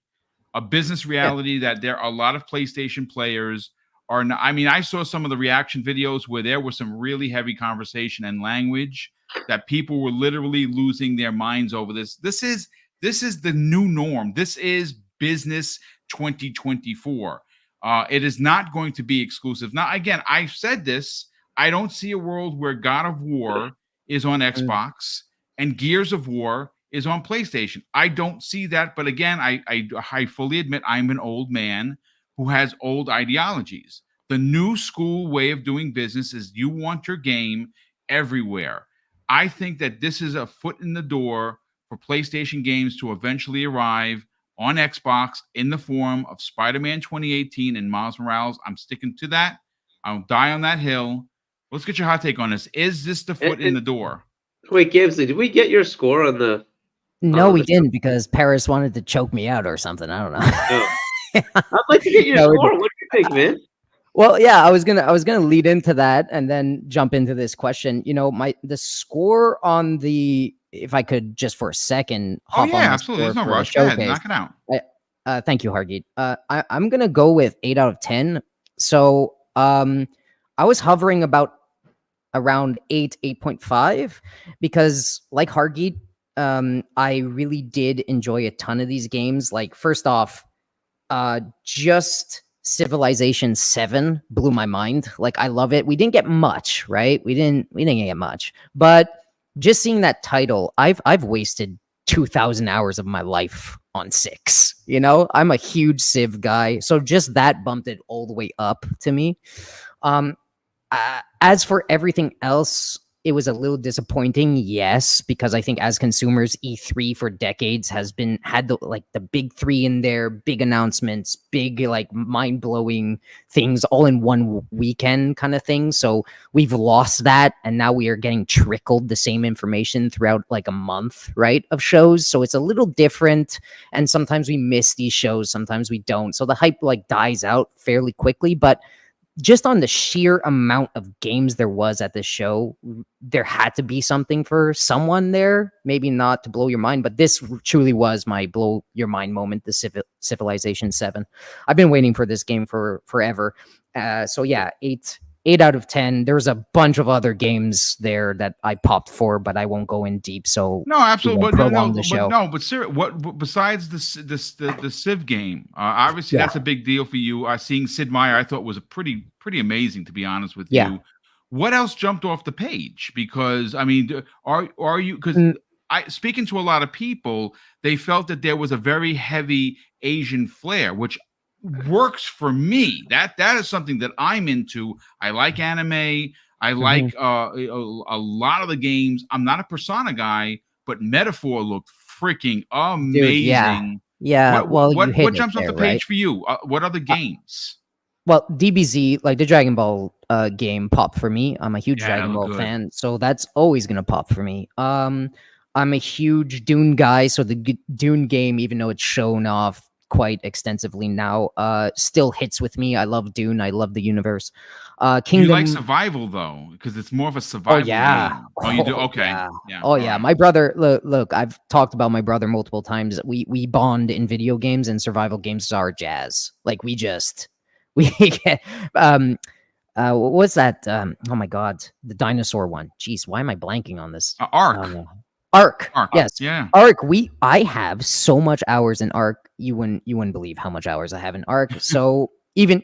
that there are a lot of PlayStation players are not. I mean, I saw some of the reaction videos where there was some really heavy conversation and language that people were literally losing their minds over this. This is the new norm. This is business 2024. It is not going to be exclusive. Now, again, I've said this. I don't see a world where God of War is on Xbox and Gears of War is on PlayStation. I don't see that. But again, I fully admit I'm an old man who has old ideologies. The new school way of doing business is you want your game everywhere. I think that this is a foot in the door for PlayStation games to eventually arrive on Xbox in the form of Spider-Man 2018 and Miles Morales. I'm sticking to that. I'll die on that hill. Let's get your hot take on this. Is this the foot in the door? Wait, Gibbsley, did we get your score on the? No, we didn't, because Paris wanted to choke me out or something. I don't know. No. I'd like to get your score. What do you think, man? Well, yeah, I was gonna lead into that and then jump into this question. You know, the score on the, if I could just for a second. Oh yeah, absolutely. There's no rush. Go ahead, knock it out. Thank you, Hargeet. I'm gonna go with 8 out of 10. So I was hovering about around 8.5, because like Hargeet, I really did enjoy a ton of these games. Like, first off, just Civilization 7 blew my mind. Like, I love it. We didn't get much, right? We didn't get much, but just seeing that title, I've wasted 2,000 hours of my life on 6. You know, I'm a huge Civ guy, so just that bumped it all the way up to me. As for everything else, it was a little disappointing, yes, because I think as consumers, E3 for decades had the big 3 in there, big announcements, big like mind-blowing things all in one weekend kind of thing. So we've lost that, and now we are getting trickled the same information throughout like a month, right, of shows. So it's a little different, and sometimes we miss these shows, sometimes we don't. So the hype like dies out fairly quickly, but just on the sheer amount of games there was at this show, there had to be something for someone there. Maybe not to blow your mind, but this truly was my blow your mind moment, the Civilization 7. I've been waiting for this game for forever. So yeah, 8 out of 10. There's a bunch of other games there that I popped for, but I won't go in deep. So no, absolutely, but sir, what besides the Civ game? Obviously, that's a big deal for you. Seeing Sid Meier, I thought was a pretty amazing, to be honest with you. What else jumped off the page? Because I mean, are you? Because speaking to a lot of people, they felt that there was a very heavy Asian flair, which works for me. That is something that I'm into. I like anime. I like a lot of the games. I'm not a Persona guy, but Metaphor looked freaking amazing. Dude, yeah. What jumps off the page for you? What other games? Well, DBZ, like the Dragon Ball game, popped for me. I'm a huge Dragon Ball fan, so that's always gonna pop for me. I'm a huge Dune guy, so the Dune game, even though it's shown off quite extensively now, still hits with me. I love Dune. I love the universe. Kingdom. You like survival though, because it's more of a survival game. Oh, you do? Okay. Yeah. Oh yeah. My brother. Look. I've talked about my brother multiple times. We bond in video games, and survival games are jazz. Like we get. What's that? Oh my god, the dinosaur one. Jeez, why am I blanking on this? Ark. Yes. Yeah. Ark. I have so much hours in Ark. You wouldn't believe how much hours I have in Ark. So even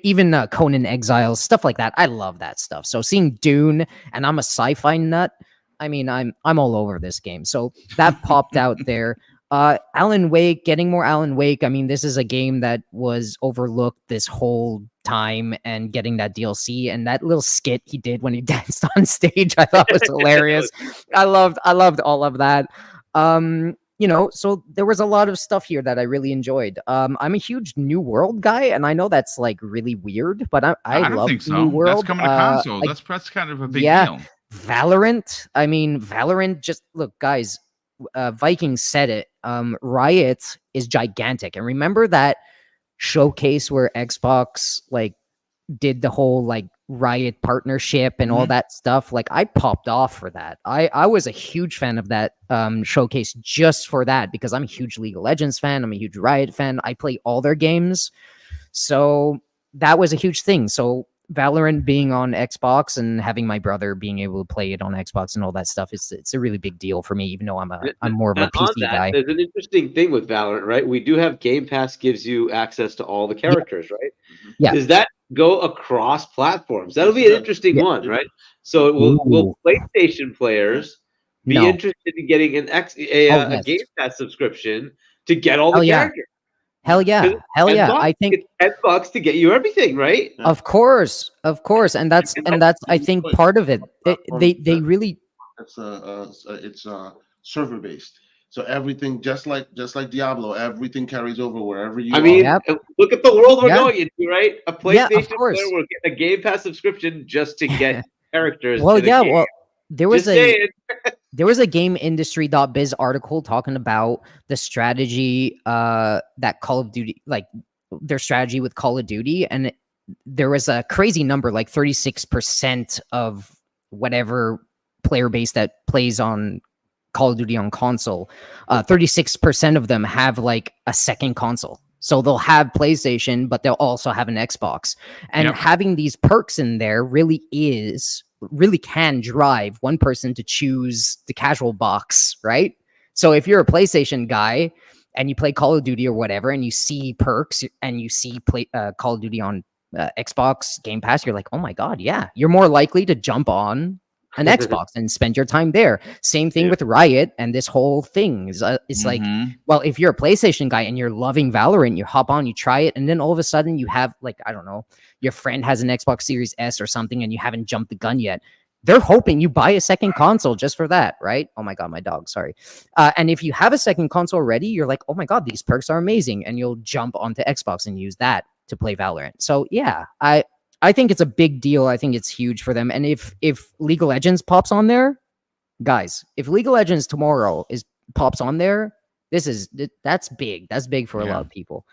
Conan Exiles, stuff like that. I love that stuff. So seeing Dune, and I'm a sci-fi nut. I mean, I'm all over this game. So that popped out there. Alan Wake, getting more Alan Wake. I mean, this is a game that was overlooked this whole time, and getting that DLC and that little skit he did when he danced on stage, I thought was hilarious. I loved all of that. You know, so there was a lot of stuff here that I really enjoyed. I'm a huge New World guy, and I know that's like really weird, but I don't love think so. New World. That's coming to consoles. That's kind of a big deal. Valorant. I mean, Valorant. Just look, guys. Vikings said it. Riot is gigantic, and remember that showcase where Xbox like did the whole like Riot partnership and all that stuff. Like I popped off for that. I was a huge fan of that showcase just for that, because I'm a huge League of Legends fan. I'm a huge Riot fan. I play all their games. So that was a huge thing. So Valorant being on Xbox and having my brother being able to play it on Xbox and all that stuff, it's a really big deal for me, even though I'm more of a And on PC that, guy. there's an interesting thing with Valorant, right? We do have Game Pass gives you access to all the characters, right? Yeah. Does that go across platforms? That'll be an interesting one, right? So will Ooh. PlayStation players be No. interested in getting a yes. Game Pass subscription to get all Hell the yeah. characters? Hell yeah. Hell $10 yeah. I think it's $10 to get you everything, right? of course, and that's I think part of it. They really It's server based. So everything, just like Diablo, everything carries over wherever you I are. mean, Yep. look at the world we're Yeah. going into, right? A Yeah, of PlayStation course. player will get a Game Pass subscription just to get characters. Well, in a yeah, game. well, there was Just saying. there was a GameIndustry.biz article talking about the strategy that Call of Duty, like their strategy with Call of Duty, and there was a crazy number, like 36% of whatever player base that plays on Call of Duty on console, 36% of them have like a second console. So they'll have PlayStation, but they'll also have an Xbox. And Yep. having these perks in there really can drive one person to choose the casual box, right? So if you're a PlayStation guy and you play Call of Duty or whatever, and you see perks and you see Call of Duty on Xbox Game Pass, you're like, oh my God, yeah. You're more likely to jump on an Xbox and spend your time there. Same thing with Riot and this whole thing. It's like, well, if you're a PlayStation guy and you're loving Valorant, you hop on, you try it, and then all of a sudden you have, like, I don't know, your friend has an Xbox Series S or something and you haven't jumped the gun yet. They're hoping you buy a second console just for that, right? Oh my God, my dog, sorry. And if you have a second console already, you're like, oh my God, these perks are amazing. And you'll jump onto Xbox and use that to play Valorant. So yeah, I think it's a big deal. I think it's huge for them. And if League of Legends pops on there, guys, if League of Legends tomorrow pops on there, that's big. That's big for a lot of people.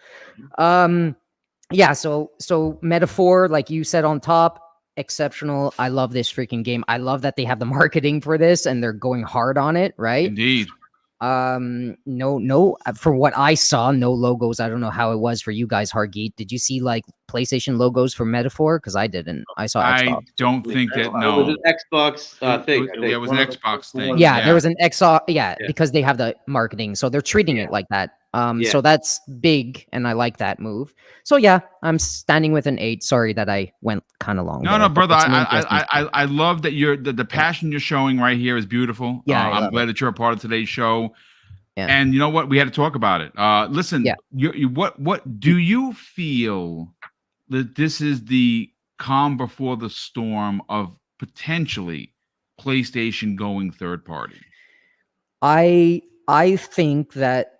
Yeah, so Metaphor, like you said on top, exceptional. I love this freaking game. I love that they have the marketing for this and they're going hard on it, right? Indeed. No, from what I saw, no logos. I don't know how it was for you guys, Hargeet. Did you see like PlayStation logos for Metaphor? Because I didn't. I saw Xbox. I don't think that. It was No, an Xbox thing. it was an Xbox thing. Yeah, there was an XR. Yeah, because they have the marketing, so they're treating it like that. So that's big, and I like that move. So yeah, I'm standing with an 8. Sorry that I went kind of long. No, there, no, but brother. it's an interesting I love that the passion you're showing right here is beautiful. Yeah, I'm glad that you're a part of today's show. Yeah. And you know what? We had to talk about it. Listen, Yeah. What do you feel that this is the calm before the storm of potentially PlayStation going third party? I think that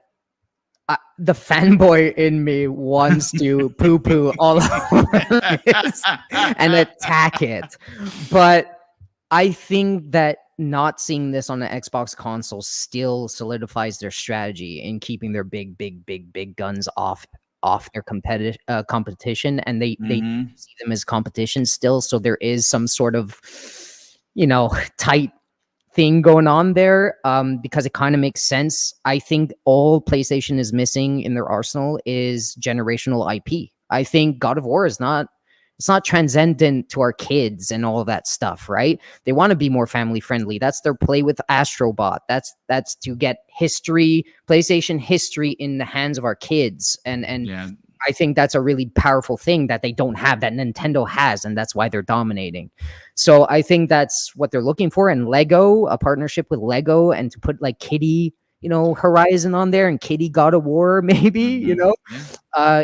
the fanboy in me wants to poo-poo all over this and attack it, but I think that not seeing this on the Xbox console still solidifies their strategy in keeping their big guns off their competition, and they see them as competition still. So there is some sort of, tight thing going on there, because it kind of makes sense. I think all PlayStation is missing in their arsenal is generational IP. I think God of War it's not transcendent to our kids and all of that stuff, right? They want to be more family friendly. That's their play with Astrobot. That's to get PlayStation history in the hands of our kids. And I think that's a really powerful thing that they don't have, that Nintendo has, and that's why they're dominating. So I think that's what they're looking for. And Lego, a partnership with Lego, and to put like Kitty, Horizon on there, and Kitty God of War, maybe,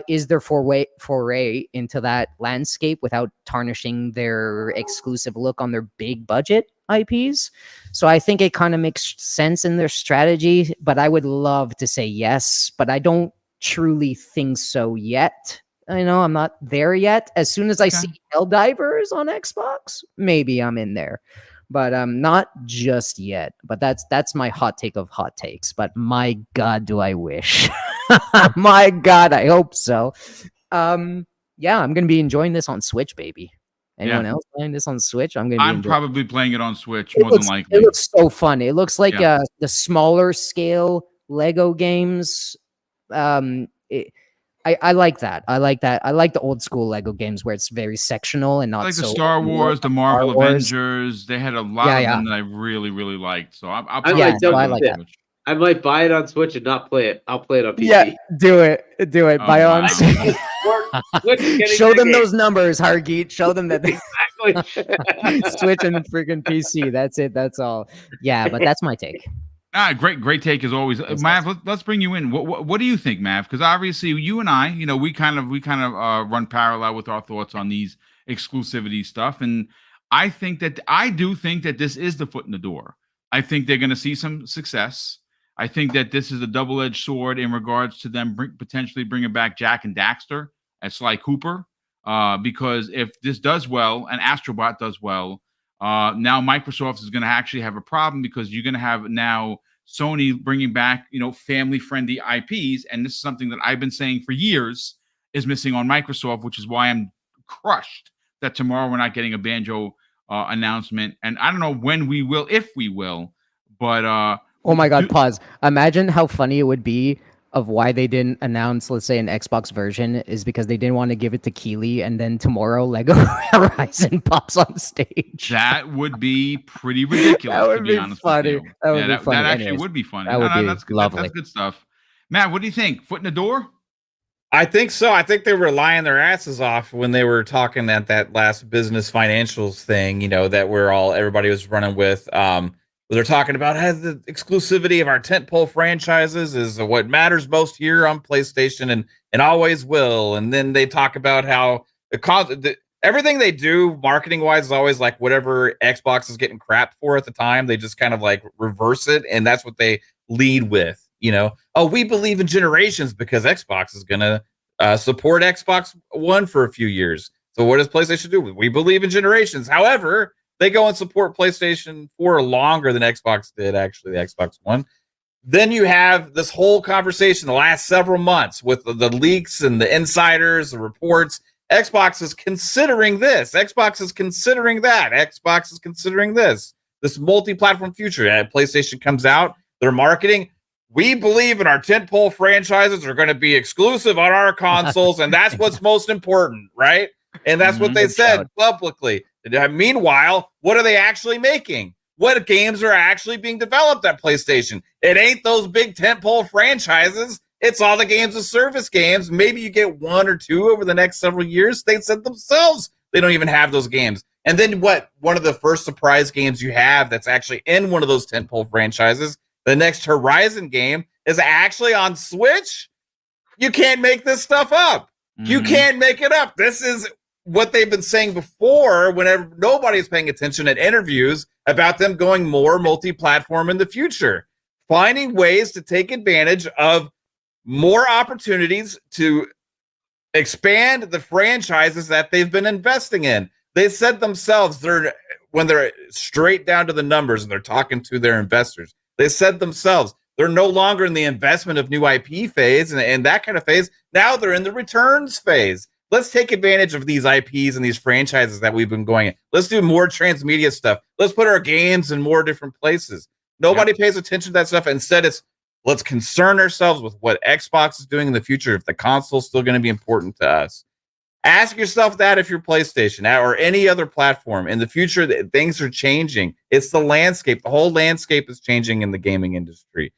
is their foray into that landscape without tarnishing their exclusive look on their big budget IPs. So I think it kind of makes sense in their strategy, but I would love to say yes, but I don't truly think so yet. I'm not there yet. As soon as I see Helldivers on Xbox, maybe I'm in there, but not just yet. But that's my hot take of hot takes. But my God, do I wish? My God, I hope so. Yeah, I'm gonna be enjoying this on Switch, baby. Anyone else playing this on Switch? I'm probably playing it on Switch more than likely. It looks so fun. It looks like the smaller scale Lego games. I like that. I like that. I like the old school Lego games where it's very sectional and not Like the so Star open world, Wars, the like Marvel Star Wars. Avengers. They had a lot Yeah, of yeah. them that I really, really liked. So I'll I probably might Yeah, so jump I buy it in on like there. that. Switch. I might buy it on Switch and not play it. I'll play it on PC. Yeah, do it. Oh, Buy on wow. Switch. Switch is getting Show them big. those numbers, Hargeet. Show them that they Exactly. Switch and freaking PC. That's it. That's all. Yeah, but that's my take. Great take as always, Thanks, Mav. guys. Let's bring you in. What do you think, Mav? Because obviously you and I, we kind of run parallel with our thoughts on these exclusivity stuff, and I do think that this is the foot in the door. I think they're going to see some success. I think that this is a double-edged sword in regards to them potentially bringing back Jack and Daxter as Sly Cooper, because if this does well and Astrobot does well. Now Microsoft is going to actually have a problem because you're going to have now Sony bringing back, family-friendly IPs, and this is something that I've been saying for years is missing on Microsoft, which is why I'm crushed that tomorrow we're not getting a Banjo announcement, and I don't know when we will, if we will, but Oh my God, pause. Imagine how funny it would be of why they didn't announce, let's say, an Xbox version is because they didn't want to give it to Keighley, and then tomorrow Lego Horizon pops on stage. That would be pretty ridiculous. That would to be honest funny. with you. That would be funny. That actually Anyways, would be funny. that would be that's good. lovely. That's good stuff. Matt, what do you think? Foot in the door? I think so. I think they were lying their asses off when they were talking at that last business financials thing, that everybody was running with. They're talking about how the exclusivity of our tentpole franchises is what matters most here on PlayStation and always will. And then they talk about how everything they do marketing wise is always like whatever Xbox is getting crapped for at the time. They just kind of like reverse it. And that's what they lead with. Oh, we believe in generations because Xbox is going to support Xbox One for a few years. So what does PlayStation do? We believe in generations. However, they go and support PlayStation 4 longer than Xbox did, actually, the Xbox One. Then you have this whole conversation the last several months with the leaks and the insiders, the reports. Xbox is considering this. Xbox is considering that. Xbox is considering this. This multi-platform future. PlayStation comes out, they're marketing. We believe in our tentpole franchises are going to be exclusive on our consoles, and that's what's most important, right? And that's what they said publicly. Meanwhile, what are they actually making? What games are actually being developed at PlayStation? It ain't those big tentpole franchises. It's all the games of service games. Maybe you get one or two over the next several years. They said themselves they don't even have those games. And then one of the first surprise games you have that's actually in one of those tentpole franchises, the next Horizon game, is actually on Switch. You can't make this stuff up. Mm-hmm. You can't make it up. This is what they've been saying before whenever nobody's paying attention at interviews about them going more multi-platform in the future. Finding ways to take advantage of more opportunities to expand the franchises that they've been investing in. They said themselves, when they're straight down to the numbers and they're talking to their investors, they said themselves, they're no longer in the investment of new IP phase and that kind of phase. Now they're in the returns phase. Let's take advantage of these IPs and these franchises that we've been going in. Let's do more transmedia stuff. Let's put our games in more different places. Nobody pays attention to that stuff. Instead, let's concern ourselves with what Xbox is doing in the future. If the console's still going to be important to us, ask yourself that if you're PlayStation or any other platform. In the future, things are changing. It's the landscape. The whole landscape is changing in the gaming industry.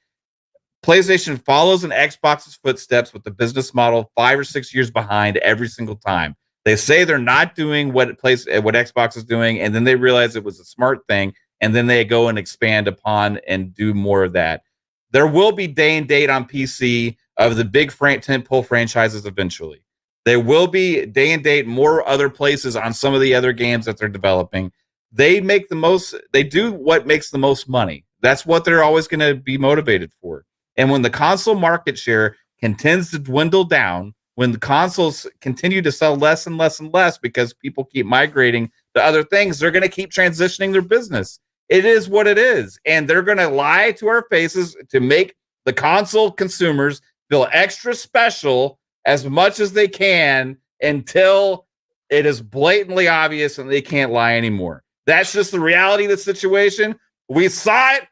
PlayStation follows in Xbox's footsteps with the business model 5 or 6 years behind every single time. They say they're not doing what Xbox is doing, and then they realize it was a smart thing, and then they go and expand upon and do more of that. There will be day and date on PC of the big tentpole franchises eventually. There will be day and date more other places on some of the other games that they're developing. They do what makes the most money. That's what they're always going to be motivated for. And when the console market share continues to dwindle down, when the consoles continue to sell less and less and less because people keep migrating to other things, they're going to keep transitioning their business. It is what it is. And they're going to lie to our faces to make the console consumers feel extra special as much as they can until it is blatantly obvious and they can't lie anymore. That's just the reality of the situation. We saw it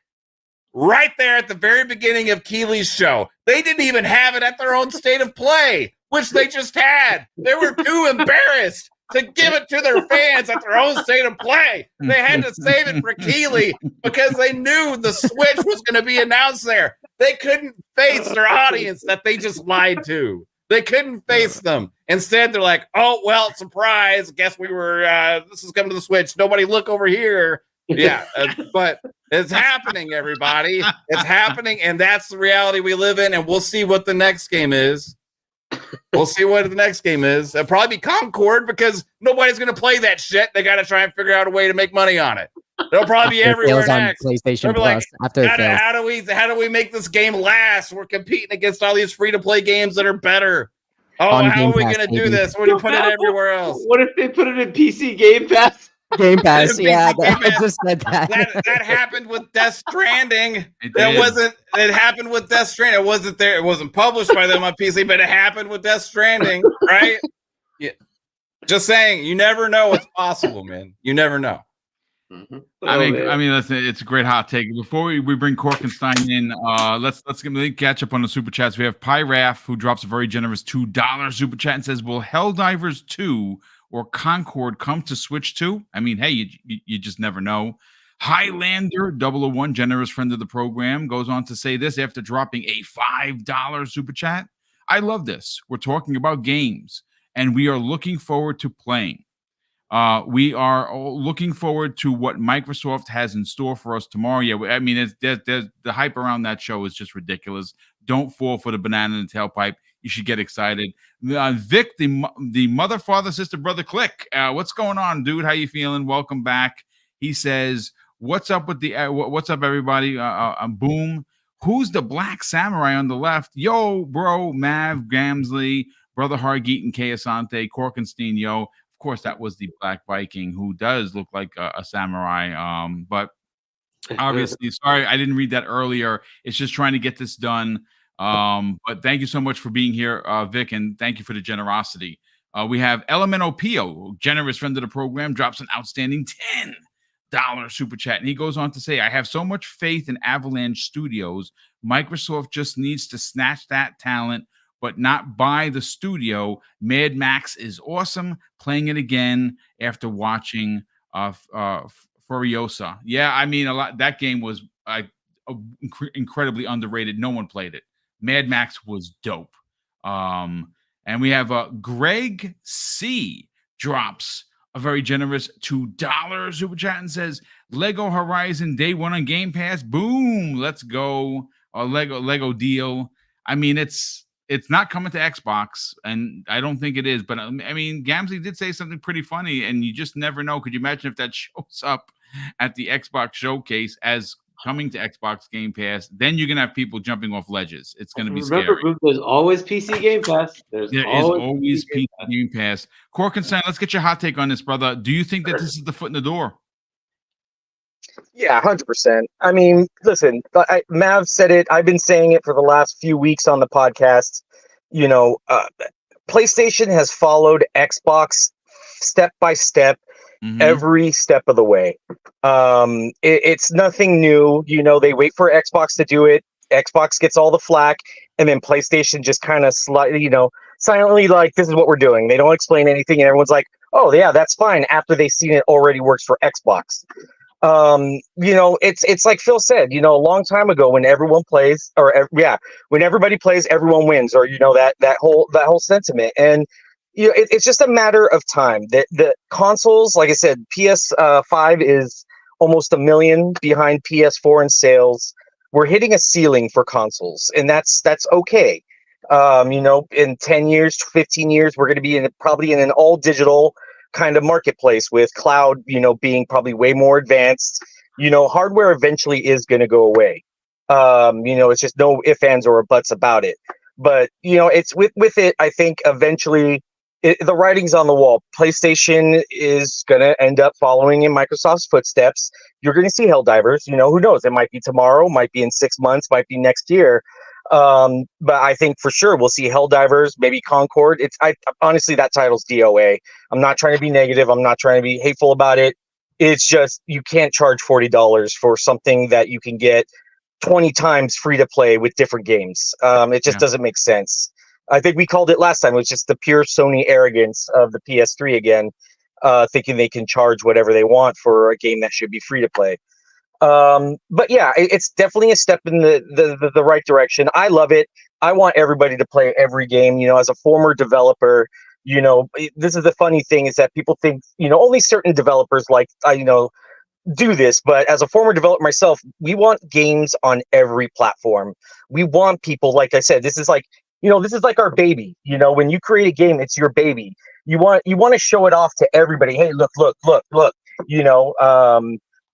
right there at the very beginning of Keighley's show. They didn't even have it at their own state of play. which they just had. They were too embarrassed to give it to their fans at their own state of play. They had to save it for Keeley because they knew the Switch was going to be announced there. They couldn't face their audience that they just lied to. They couldn't face them. Instead, they're like, oh, well, surprise. Guess we were, this is coming to the Switch. Nobody look over here. Yeah, but it's happening, everybody. It's happening, and that's the reality we live in, and we'll see what the next game is. We'll see what the next game is. It'll probably be Concord because nobody's going to play that shit. They got to try and figure out a way to make money on it. It'll probably be everywhere next. PlayStation Plus like, after it fails. how do we make this game last? We're competing against all these free-to-play games that are better. Oh, On how Game are we Pass, going to do baby. this when you put it everywhere else? What if they put it in PC Game Pass? Game Pass, PC yeah. Game I Pass. just said that. That happened with Death Stranding. It It happened with Death Stranding. It wasn't there. It wasn't published by them on PC, but it happened with Death Stranding, right? Yeah. Just saying, you never know what's possible, man. You never know. I mean, listen, it's a great hot take. Before we bring Korkenstein in, let's catch up on the super chats. We have Pyraf, who drops a very generous $2 super chat and says, "Will Helldivers 2 or Concord come to Switch 2? I mean, hey, you just never know." Highlander 001, generous friend of the program, goes on to say this after dropping a $5 super chat. "I love this. We're talking about games, and we are looking forward to playing. We are all looking forward to what Microsoft has in store for us tomorrow." Yeah, I mean, there's the hype around that show is just ridiculous. Don't fall for the banana in the tailpipe. You should get excited. Vic, the mother, father, sister, brother, click. What's going on, dude? How you feeling? Welcome back. He says, "What's up with the? What's up, everybody? Boom. Who's the black samurai on the left? Yo, bro, Mav, Gamsley, brother Hargeet, and Kayasante, Korkenstein. Yo." Of course, that was the Black Viking, who does look like a samurai. But obviously, sorry, I didn't read that earlier. It's just trying to get this done. But thank you so much for being here, Vic, and thank you for the generosity. We have Elemento Pio, generous friend of the program, drops an outstanding $10 super chat. And he goes on to say, "I have so much faith in Avalanche Studios. Microsoft just needs to snatch that talent, but not buy the studio. Mad Max is awesome. Playing it again after watching Furiosa." Yeah, I mean, that game was incredibly underrated. No one played it. Mad Max was dope. And we have Greg C drops a very generous $2 super chat and says, "Lego Horizon Day 1 on Game Pass. Boom, let's go." A Lego deal. I mean, it's not coming to Xbox, and I don't think it is. But I mean, Gamsley did say something pretty funny, and you just never know. Could you imagine if that shows up at the Xbox showcase as coming to Xbox Game Pass? Then you're gonna have people jumping off ledges. It's gonna be scary. Remember, there's always PC Game Pass. There is always PC Game Pass. Korkenstein, let's get your hot take on this, brother. Do you think that this is the foot in the door? Yeah, 100%. I mean, listen, Mav said it. I've been saying it for the last few weeks on the podcast. You know, PlayStation has followed Xbox step by step, every step of the way. It's nothing new. You know, they wait for Xbox to do it. Xbox gets all the flack, and then PlayStation just kind of slightly, silently like, this is what we're doing. They don't explain anything, and everyone's like, oh, yeah, that's fine, after they've seen it already works for Xbox. It's like Phil said, a long time ago when everyone plays, when everybody plays, everyone wins, or that whole sentiment. And it's just a matter of time. The consoles, like I said, PS5 is almost 1 million behind PS4 in sales. We're hitting a ceiling for consoles, and that's okay. In 10 years, 15 years, we're going to be probably in an all digital kind of marketplace with cloud, being probably way more advanced. Hardware eventually is going to go away. It's just no ifs, ands, or buts about it. But it's with it. I think eventually the writing's on the wall. PlayStation is going to end up following in Microsoft's footsteps. You're going to see Helldivers. Who knows? It might be tomorrow, might be in 6 months, might be next year. But I think for sure we'll see Helldivers, maybe Concord. Honestly, that title's DOA. I'm not trying to be negative. I'm not trying to be hateful about it. It's just, you can't charge $40 for something that you can get 20 times free to play with different games. It just doesn't make sense. I think we called it last time. It was just the pure Sony arrogance of the PS3 again, thinking they can charge whatever they want for a game that should be free to play. But yeah, it's definitely a step in the right direction. I love it. I want everybody to play every game. You know, as a former developer, you know, this is the funny thing is that people think, you know, only certain developers like, you know, do this, but as a former developer myself, we want games on every platform. We want people, like I said, this is like, you know, this is like our baby. You know, when you create a game, it's your baby. You want to show it off to everybody. Hey, look, you know,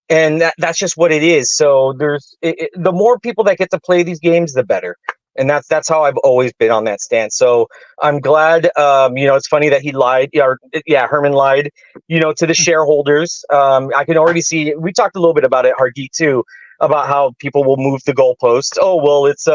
and that's just what it is. So the more people that get to play these games, the better. And that's how I've always been on that stance. So I'm glad. You know, it's funny that he lied. Yeah, Herman lied. You know, to the shareholders. I can already see. We talked a little bit about it, Hargeet, too, about how people will move the goalposts. Oh well, it's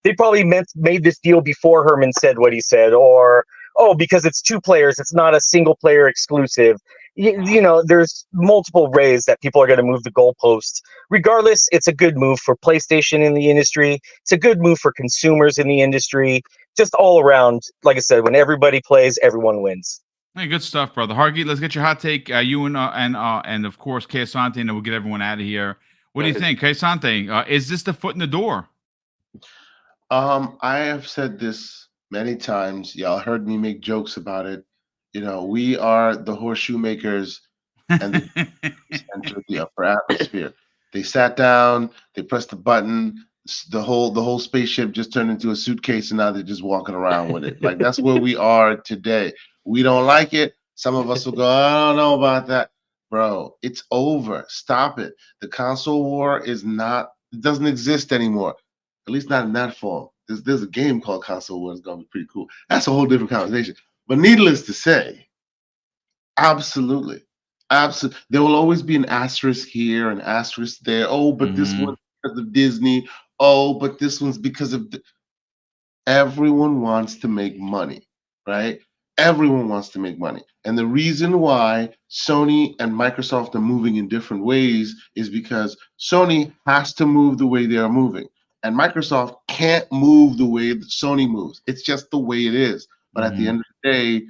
they probably made this deal before Herman said what he said, or oh, because it's 2 players, it's not a single player exclusive. You know, there's multiple ways that people are going to move the goalposts. Regardless, it's a good move for PlayStation in the industry. It's a good move for consumers in the industry. Just all around, like I said, when everybody plays, everyone wins. Hey, good stuff, brother. Hargeet, let's get your hot take. You and of course, Keisante, and then we'll get everyone out of here. What do you think, Keisante? Is this the foot in the door? I have said this many times. Y'all heard me make jokes about it. You know, we are the horseshoe makers and the center of the upper atmosphere. They sat down, they pressed the button, the whole spaceship just turned into a suitcase, and now they're just walking around with it. Like, that's where we are today. We don't like it. Some of us will go, I don't know about that. Bro, it's over. Stop it. The console war it doesn't exist anymore. At least not in that form. There's a game called Console War. It's gonna be pretty cool. That's a whole different conversation. But needless to say, absolutely. Absolutely. There will always be an asterisk here, an asterisk there. Oh, but this one's because of Disney. Oh, but this one's because of everyone wants to make money, right? Everyone wants to make money. And the reason why Sony and Microsoft are moving in different ways is because Sony has to move the way they are moving. And Microsoft can't move the way that Sony moves. It's just the way it is. But at the end of the day,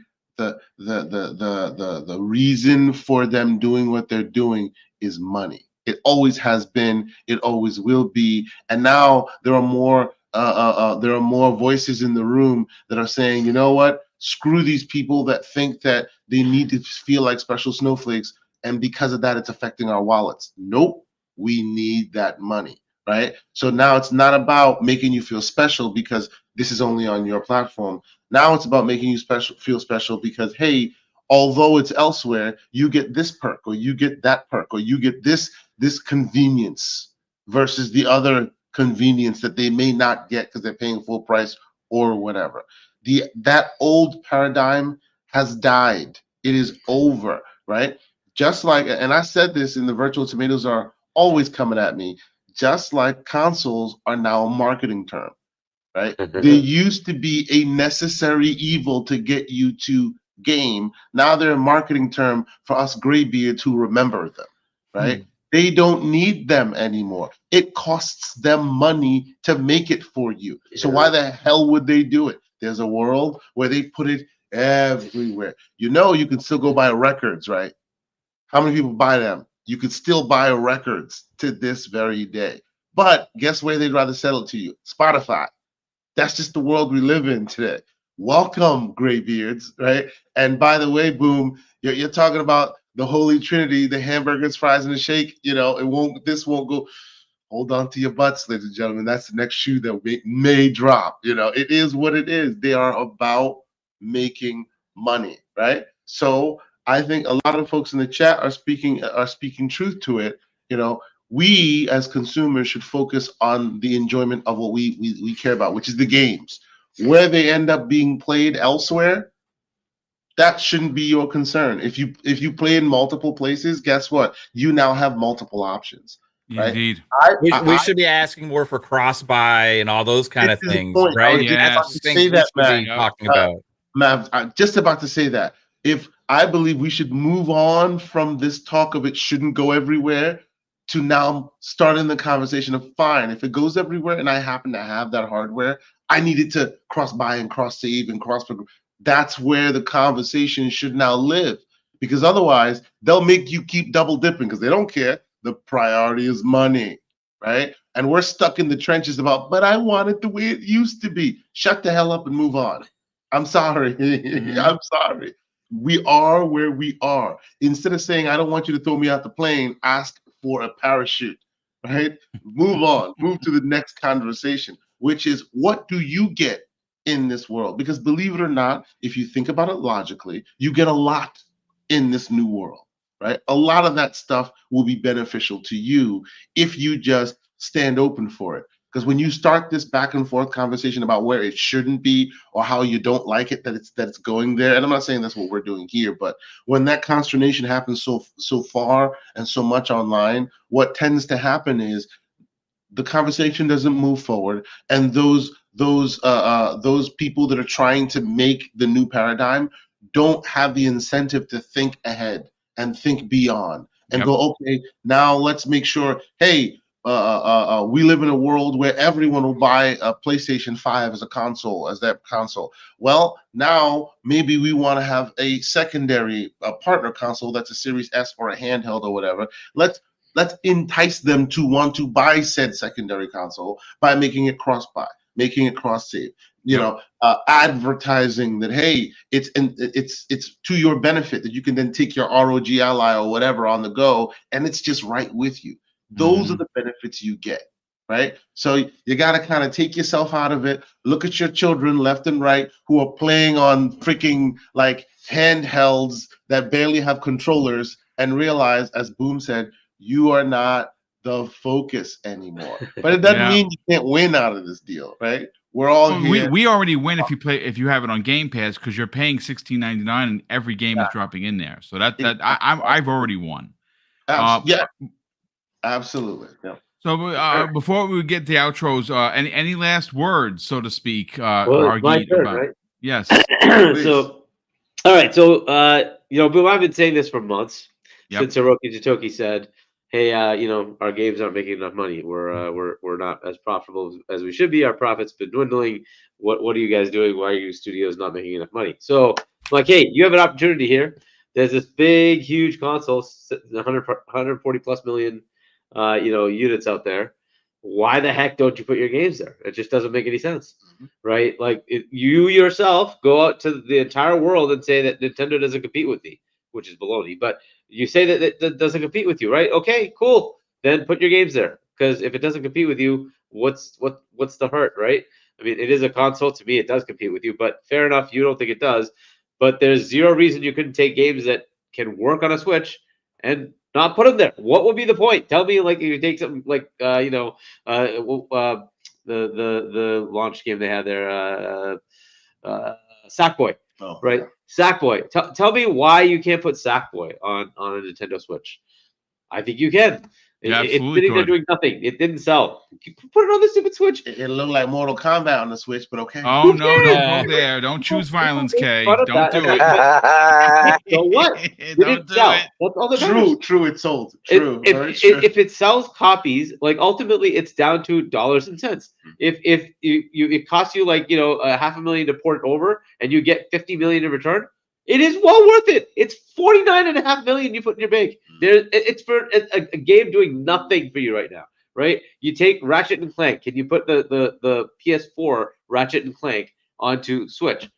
the reason for them doing what they're doing is money. It always has been. It always will be. And now there are more voices in the room that are saying, you know what? Screw these people that think that they need to feel like special snowflakes, and because of that, it's affecting our wallets. Nope. We need that money. Right? So now it's not about making you feel special because this is only on your platform. Now it's about making you feel special because, hey, although it's elsewhere, you get this perk, or you get that perk, or you get this convenience versus the other convenience that they may not get because they're paying full price or whatever. That old paradigm has died. It is over, right? Just like, and I said this in the Virtual Tomatoes are always coming at me, just like consoles are now a marketing term, right? They used to be a necessary evil to get you to game. Now they're a marketing term for us graybeards who remember them, right? They don't need them anymore. It costs them money to make it for you. So why the hell would they do it? There's a world where they put it everywhere. You know, you can still go buy records, right? How many people buy them? You could still buy records to this very day. But guess where they'd rather sell it to you? Spotify. That's just the world we live in today. Welcome, graybeards, right? And by the way, Boom, you're talking about the Holy Trinity, the hamburgers, fries, and the shake. You know, this won't go. Hold on to your butts, ladies and gentlemen. That's the next shoe that may drop. You know, it is what it is. They are about making money, right? So I think a lot of folks in the chat are speaking truth to it. You know, we as consumers should focus on the enjoyment of what we care about, which is the games. Where they end up being played elsewhere, that shouldn't be your concern. If you play in multiple places, guess what? You now have multiple options. Right? Indeed. We should be asking more for cross-buy and all those kind of things, right? Yes. Say that, Matt. Talking about. Matt, I'm just about to say that. If I believe we should move on from this talk of it shouldn't go everywhere to now starting the conversation of fine, if it goes everywhere and I happen to have that hardware, I needed to cross buy and cross save and cross. That's where the conversation should now live, because otherwise they'll make you keep double dipping because they don't care. The priority is money, right? And we're stuck in the trenches about, but I want it the way it used to be. Shut the hell up and move on. I'm sorry. I'm sorry. We are where we are. Instead of saying, I don't want you to throw me out the plane, ask for a parachute, right? Move on, move to the next conversation, which is, what do you get in this world? Because believe it or not, if you think about it logically, you get a lot in this new world, right? A lot of that stuff will be beneficial to you if you just stand open for it. Because when you start this back and forth conversation about where it shouldn't be or how you don't like it that it's going there, and I'm not saying that's what we're doing here, but when that consternation happens so far and so much online, what tends to happen is the conversation doesn't move forward, and those people that are trying to make the new paradigm don't have the incentive to think ahead and think beyond and go, okay, now let's make sure, hey, we live in a world where everyone will buy a PlayStation 5 as a console, as their console. Well, now maybe we want to have a secondary partner console that's a Series S or a handheld or whatever. Let's entice them to want to buy said secondary console by making it cross-buy, making it cross-save. Advertising that, hey, it's to your benefit, that you can then take your ROG Ally or whatever on the go, and it's just right with you. Those are the benefits you get, right? So you got to kind of take yourself out of it. Look at your children left and right who are playing on freaking like handhelds that barely have controllers, and realize, as Boom said, you are not the focus anymore. But it doesn't mean you can't win out of this deal, right? We're all here. We already win if you have it on Game Pass, because you're paying $16.99 and every game is dropping in there. So I've already won. Yeah, absolutely. Yeah. So before we get the outros, any last words, so to speak? Well, it's my turn, right? Yes. So, all right. So, Boom, I've been saying this for months since Hiroki Jitoki said, "Hey, our games aren't making enough money. We're not as profitable as we should be. Our profits been dwindling. What are you guys doing? Why are you studios not making enough money?" So, I'm like, hey, you have an opportunity here. There's this big, huge console, 140 plus million, units out there. Why the heck don't you put your games there? It just doesn't make any sense, right? Like, you yourself go out to the entire world and say that Nintendo doesn't compete with me, which is baloney. But you say that it doesn't compete with you, right? Okay, cool. Then put your games there, because if it doesn't compete with you, what's the hurt, right? I mean, it is a console. To me, it does compete with you, but fair enough. You don't think it does, but there's zero reason you couldn't take games that can work on a Switch and not put them there. What would be the point? Tell me, like, if you take something like the launch game they had there, Sackboy, right? Sackboy. Tell me why you can't put Sackboy on a Nintendo Switch. I think you can. It's sitting there doing nothing. It didn't sell. Put it on the stupid Switch. It looked like Mortal Kombat on the Switch, but okay. Oh, no, don't go there. Don't choose violence, Kay. Don't do it. So what? Don't do it. That's all that matters. True, it sold. True. If it sells copies, like, ultimately it's down to dollars and cents. If it costs you like, $500,000 to port it over and you get 50 million in return, it is well worth it. It's 49.5 million you put in your bank. It's for a game doing nothing for you right now, right? You take Ratchet and Clank. Can you put the PS4 Ratchet and Clank onto Switch?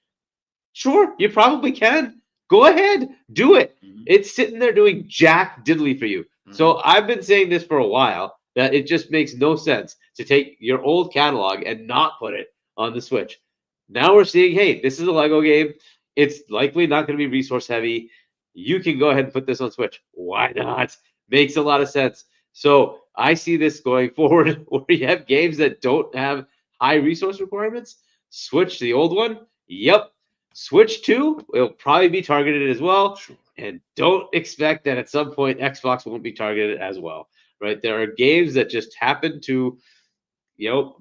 Sure, you probably can. Go ahead, do it. It's sitting there doing jack diddly for you. So I've been saying this for a while, that it just makes no sense to take your old catalog and not put it on the Switch. Now we're seeing, hey, this is a Lego game. It's likely not going to be resource heavy. You can go ahead and put this on Switch. Why not? Makes a lot of sense. So I see this going forward where you have games that don't have high resource requirements. Switch, the old one. Yep. Switch 2 will probably be targeted as well. And don't expect that at some point Xbox won't be targeted as well. Right? There are games that just happen to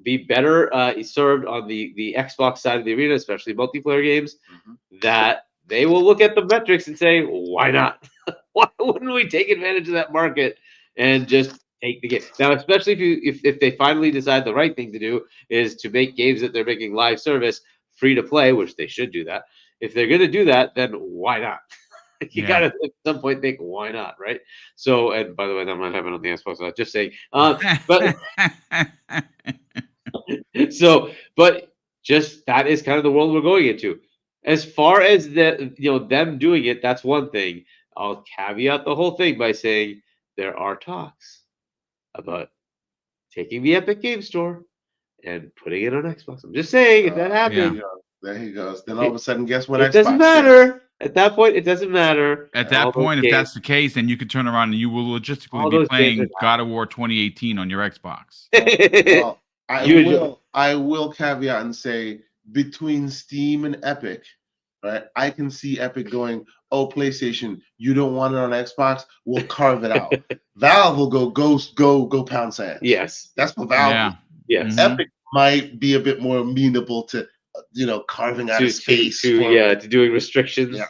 be better served on the Xbox side of the arena, especially multiplayer games, that they will look at the metrics and say, why not? Why wouldn't we take advantage of that market and just take the game now, especially if they finally decide the right thing to do is to make games that they're making live service free to play, which they should do that. If they're going to do that, then why not? You gotta at some point think, why not, right? So, and by the way, that might happen on the Xbox. I'm just saying, but but just that is kind of the world we're going into. As far as them doing it, that's one thing. I'll caveat the whole thing by saying there are talks about taking the Epic Game Store and putting it on Xbox. I'm just saying, if that happens, there he goes. Then all of a sudden, guess what? It doesn't matter. At that point, it doesn't matter. At that point, if that's the case, then you could turn around and you will logistically be playing God of War 2018 on your Xbox. Well, I will caveat and say between Steam and Epic, right? I can see Epic going, "Oh, PlayStation, you don't want it on Xbox? We'll carve it out." Valve will go pound sand. Yes, that's what Valve. Yeah. Yes. Epic might be a bit more amenable to carving out a space to doing restrictions. Yeah.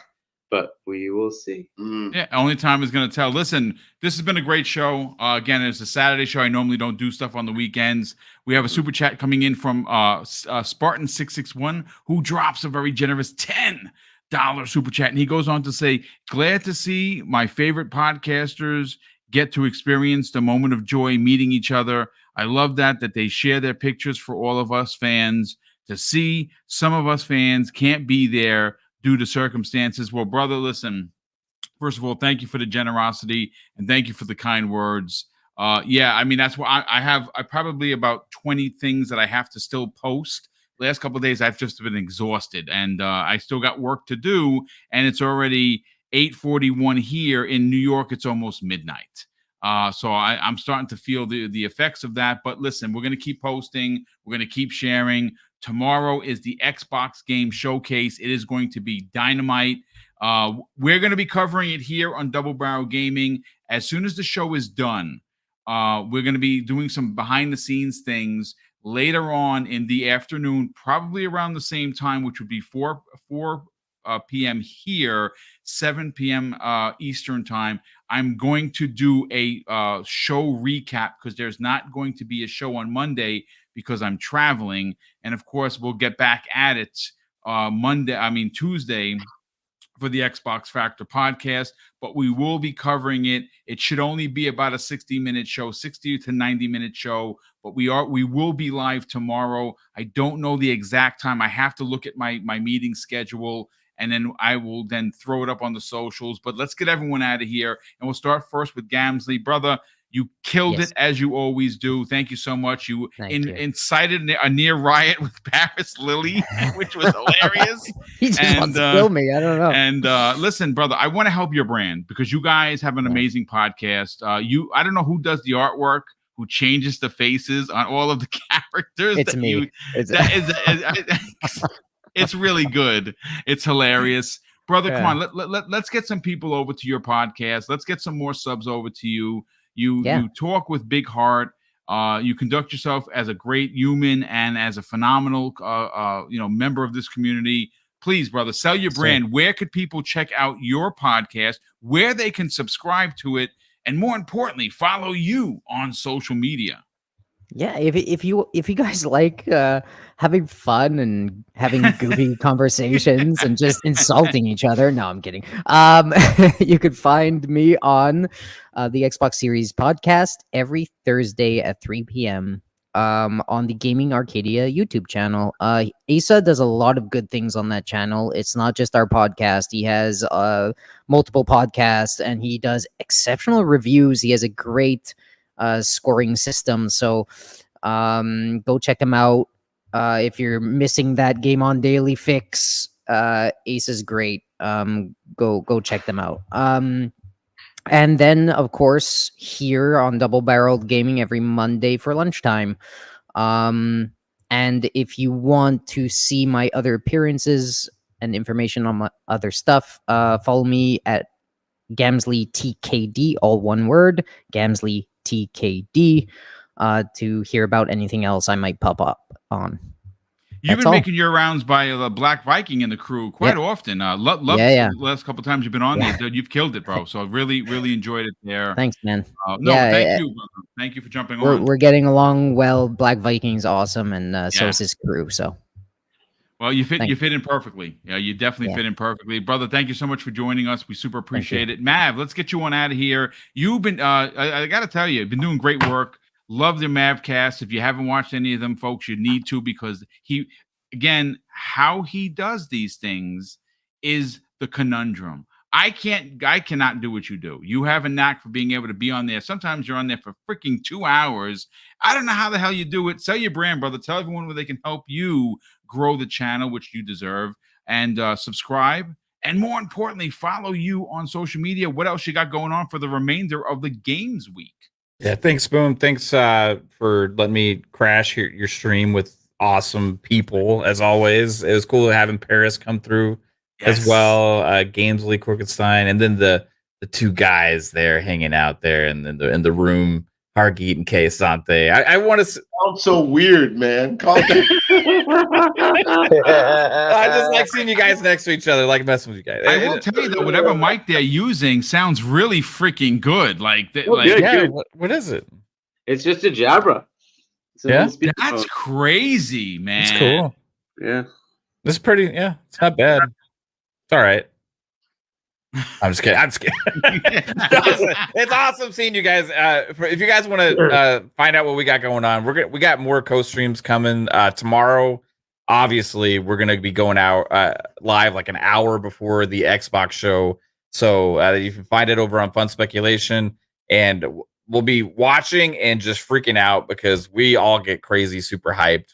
But we will see. Yeah, only time is going to tell. Listen, this has been a great show. Again, it's a Saturday show. I normally don't do stuff on the weekends. We have a super chat coming in from Spartan661, who drops a very generous $10 super chat. And he goes on to say, glad to see my favorite podcasters get to experience the moment of joy meeting each other. I love that they share their pictures for all of us fans to see. Some of us fans can't be there due to circumstances. Well, brother, listen, first of all, thank you for the generosity and thank you for the kind words. I mean, that's why I probably about 20 things that I have to still post. Last couple of days, I've just been exhausted and I still got work to do. And it's already 8:41 here in New York. It's almost midnight. So I'm starting to feel the effects of that. But listen, we're going to keep posting. We're going to keep sharing. Tomorrow is the Xbox Game Showcase. It is going to be dynamite. We're going to be covering it here on Double Barrel Gaming. As soon as the show is done, we're going to be doing some behind-the-scenes things later on in the afternoon, probably around the same time, which would be 4 p.m. here, 7 p.m. Eastern time. I'm going to do a show recap because there's not going to be a show on Monday because I'm traveling. And of course, we'll get back at it Tuesday for the Xbox Factor podcast, but we will be covering it. It should only be about a 60-minute show, 60 to 90-minute show, but we will be live tomorrow. I don't know the exact time. I have to look at my meeting schedule, and then I will then throw it up on the socials. But let's get everyone out of here, and we'll start first with Gamsley. Brother, you killed it as you always do. Thank you so much. You incited a near riot with Paris Lily, which was hilarious. He just wants to kill me. I don't know. And listen, brother, I want to help your brand because you guys have an amazing podcast. I don't know who does the artwork, who changes the faces on all of the characters. It's me. It's really good. It's hilarious. Brother, come on. Let's get some people over to your podcast. Let's get some more subs over to you. You talk with big heart. You conduct yourself as a great human and as a phenomenal, member of this community. Please, brother, sell your brand. Where could people check out your podcast? Where they can subscribe to it, and more importantly, follow you on social media. Yeah, if you guys like having fun and having goofy conversations and just insulting each other, no, I'm kidding. You could find me on the Xbox Series podcast every Thursday at 3 p.m. On the Gaming Arcadia YouTube channel. Asa does a lot of good things on that channel. It's not just our podcast. He has multiple podcasts and he does exceptional reviews. He has a great scoring system, so go check him out. If you're missing that Game On Daily fix, Ace is great. Go check them out. And then of course here on Double Barreled Gaming every Monday for lunchtime. And if you want to see my other appearances and information on my other stuff, follow me at Gamsley TKD, all one word, Gamsley TKD, to hear about anything else I might pop up on. You've That's been all. making your rounds by the Black Viking and the crew quite often. Love Yeah. the last couple times you've been on Yeah. there, dude. You've killed it, bro. So I really enjoyed it there. Thanks, man. No, Yeah, thank you, brother. Thank you for jumping we're on. we're getting along well. Black Viking's awesome, and so Yeah. is his crew. So Well, you fit Thanks. in perfectly. Yeah, you definitely Yeah. fit in perfectly, brother. Thank you so much for joining us. We super appreciate it. Mav, let's get you on out of here. You've been I got to tell you, you've been doing great work. Love the Mavcast. If you haven't watched any of them, folks, you need to, because again, how he does these things is the conundrum. I cannot do what you do. You have a knack for being able to be on there. Sometimes you're on there for freaking 2 hours. I don't know how the hell you do it. Sell your brand, brother. Tell everyone where they can help you grow the channel, which you deserve, and subscribe. And more importantly, follow you on social media. What else you got going on for the remainder of the games week? Yeah, thanks, Boom. Thanks for letting me crash your stream with awesome people, as always. It was cool having Paris come through as well. Gamesley, Korkenstein, and then the two guys there hanging out there in the room, Hargeet and K Sante. I want to Sounds so weird, man. Calm down. I just like seeing you guys next to each other, like messing with you guys. I will tell you that whatever mic they're using sounds really freaking good. What is it? It's just a Jabra. It's an old speakerphone. That's crazy, man. It's cool. Yeah. This is pretty. Yeah, it's not bad. It's all right. I'm just kidding. It's awesome seeing you guys. If you guys want to find out what we got going on, we got more co-streams coming tomorrow. Obviously, we're gonna be going out live like an hour before the Xbox show, so you can find it over on Fun Speculation, and we'll be watching and just freaking out because we all get crazy, super hyped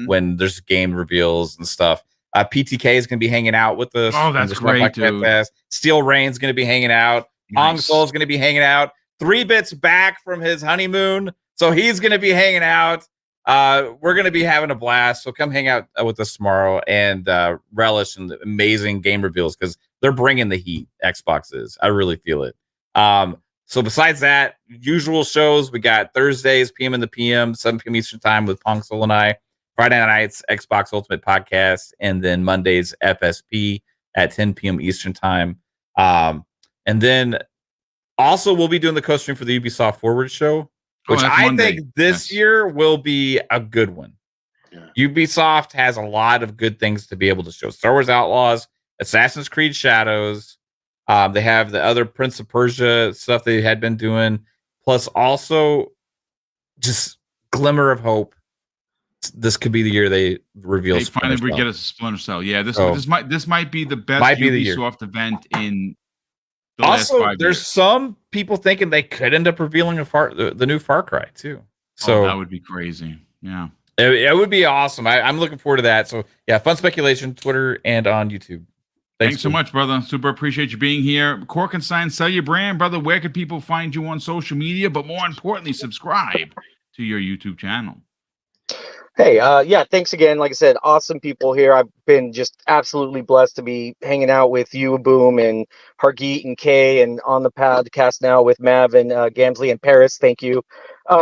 when there's game reveals and stuff. PTK is going to be hanging out with us. Oh, that's great, dude. Steel Rain's going to be hanging out. Hong Soul's going to be hanging out. 3-Bit's back from his honeymoon, so he's going to be hanging out. We're going to be having a blast, so come hang out with us tomorrow and relish in the amazing game reveals because they're bringing the heat. Xbox is. I really feel it. So besides that, usual shows, we got Thursdays, PM in the PM, 7 p.m. Eastern time with Hong Soul and I. Friday nights, Xbox Ultimate Podcast, and then Mondays, FSP at 10 p.m. Eastern time. And then also we'll be doing the co-stream for the Ubisoft Forward show, which I think this year will be a good one. Yeah. Ubisoft has a lot of good things to be able to show. Star Wars Outlaws, Assassin's Creed Shadows. They have the other Prince of Persia stuff they had been doing, plus also just glimmer of hope. This could be the year they reveal. They finally get us a Splinter Cell. Yeah, this might be the best Ubisoft event in the last 5 years. There's some people thinking they could end up revealing the new Far Cry too. So that would be crazy. Yeah, it would be awesome. I'm looking forward to that. So yeah, Fun Speculation, Twitter and on YouTube. Thanks so much, brother. Super appreciate you being here. Korkenstein, sell your brand, brother. Where can people find you on social media? But more importantly, subscribe to your YouTube channel. Hey, yeah, thanks again. Like I said, awesome people here. I've been just absolutely blessed to be hanging out with you, Boom, and Hargeet and Kay, and on the podcast now with Mav and Gamsley and Paris. Thank you.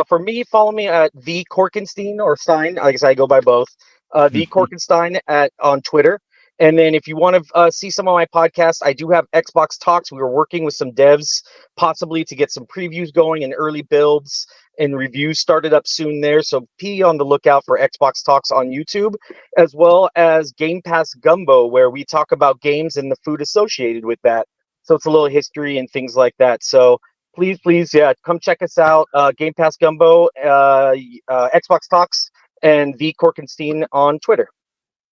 For me, follow me at the Korkenstein or Stein. Like I said, I go by both. The Korkenstein on Twitter. And then if you want to see some of my podcasts, I do have Xbox Talks. We were working with some devs possibly to get some previews going and early builds and reviews started up soon there. So be on the lookout for Xbox Talks on YouTube, as well as Game Pass Gumbo, where we talk about games and the food associated with that. So it's a little history and things like that. So please, yeah, come check us out. Game Pass Gumbo, Xbox Talks, and the Korkenstein on Twitter.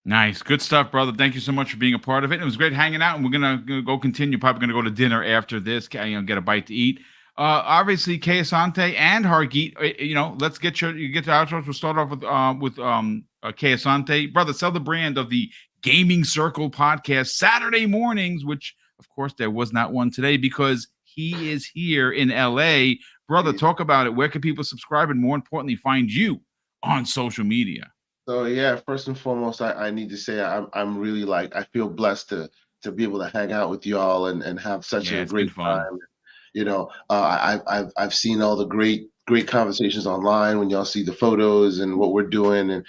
Nice. Good stuff, brother. Thank you so much for being a part of it. It was great hanging out, and we're gonna go continue. Probably gonna go to dinner after this, get a bite to eat. Obviously, Kay Asante and Hargeet, let's get the outros. We'll start off with Kay Asante. Brother, sell the brand of the Gaming Circle podcast Saturday mornings, which, of course, there was not one today because he is here in LA. Brother, talk about it. Where can people subscribe and, more importantly, find you on social media? So yeah, first and foremost, I need to say I'm really I feel blessed to be able to hang out with y'all and have such a great time. I've seen all the great conversations online when y'all see the photos and what we're doing, and